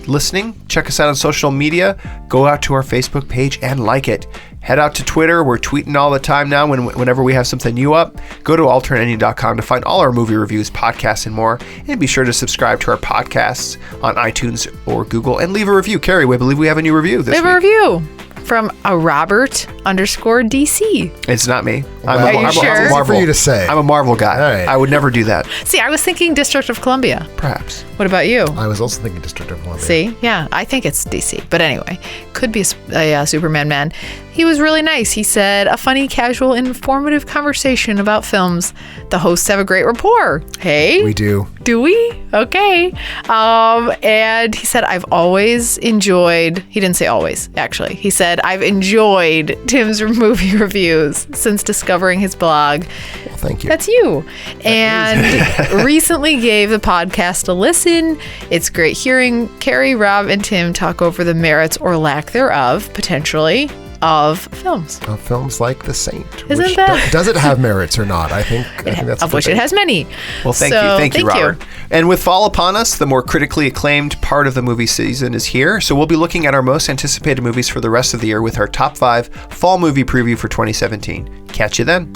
listening. Check us out on social media. Go out to our Facebook page and like it. Head out to Twitter. We're tweeting all the time now whenever we have something new up. Go to alternateending.com to find all our movie reviews, podcasts, and more. And be sure to subscribe to our podcasts on iTunes or Google and leave a review. Carrie, we believe we have a new review this week. We have a review from a Robert_DC. It's not me. Are you sure? I'm a Marvel. For you to say. I'm a Marvel guy. All right. I would never do that. See, I was thinking District of Columbia. Perhaps. What about you? I was also thinking District of Columbia. See? Yeah, I think it's DC. But anyway, could be a Superman man. He was really nice. He said, a funny, casual, informative conversation about films. The hosts have a great rapport. Hey? We do. Do we? Okay. And he said, I've always enjoyed, he didn't say always, actually. He said, I've enjoyed Tim's movie reviews since discovering his blog. Well, thank you. That's you. And recently gave the podcast a listen. It's great hearing Carrie, Rob, and Tim talk over the merits or lack thereof, potentially, of films. Of films like The Saint. Isn't that? Does it have merits or not? I think that's of which it has many. Well, thank you, Robert. And with fall upon us, the more critically acclaimed part of the movie season is here. So we'll be looking at our most anticipated movies for the rest of the year with our top 5 fall movie preview for 2017. Catch you then.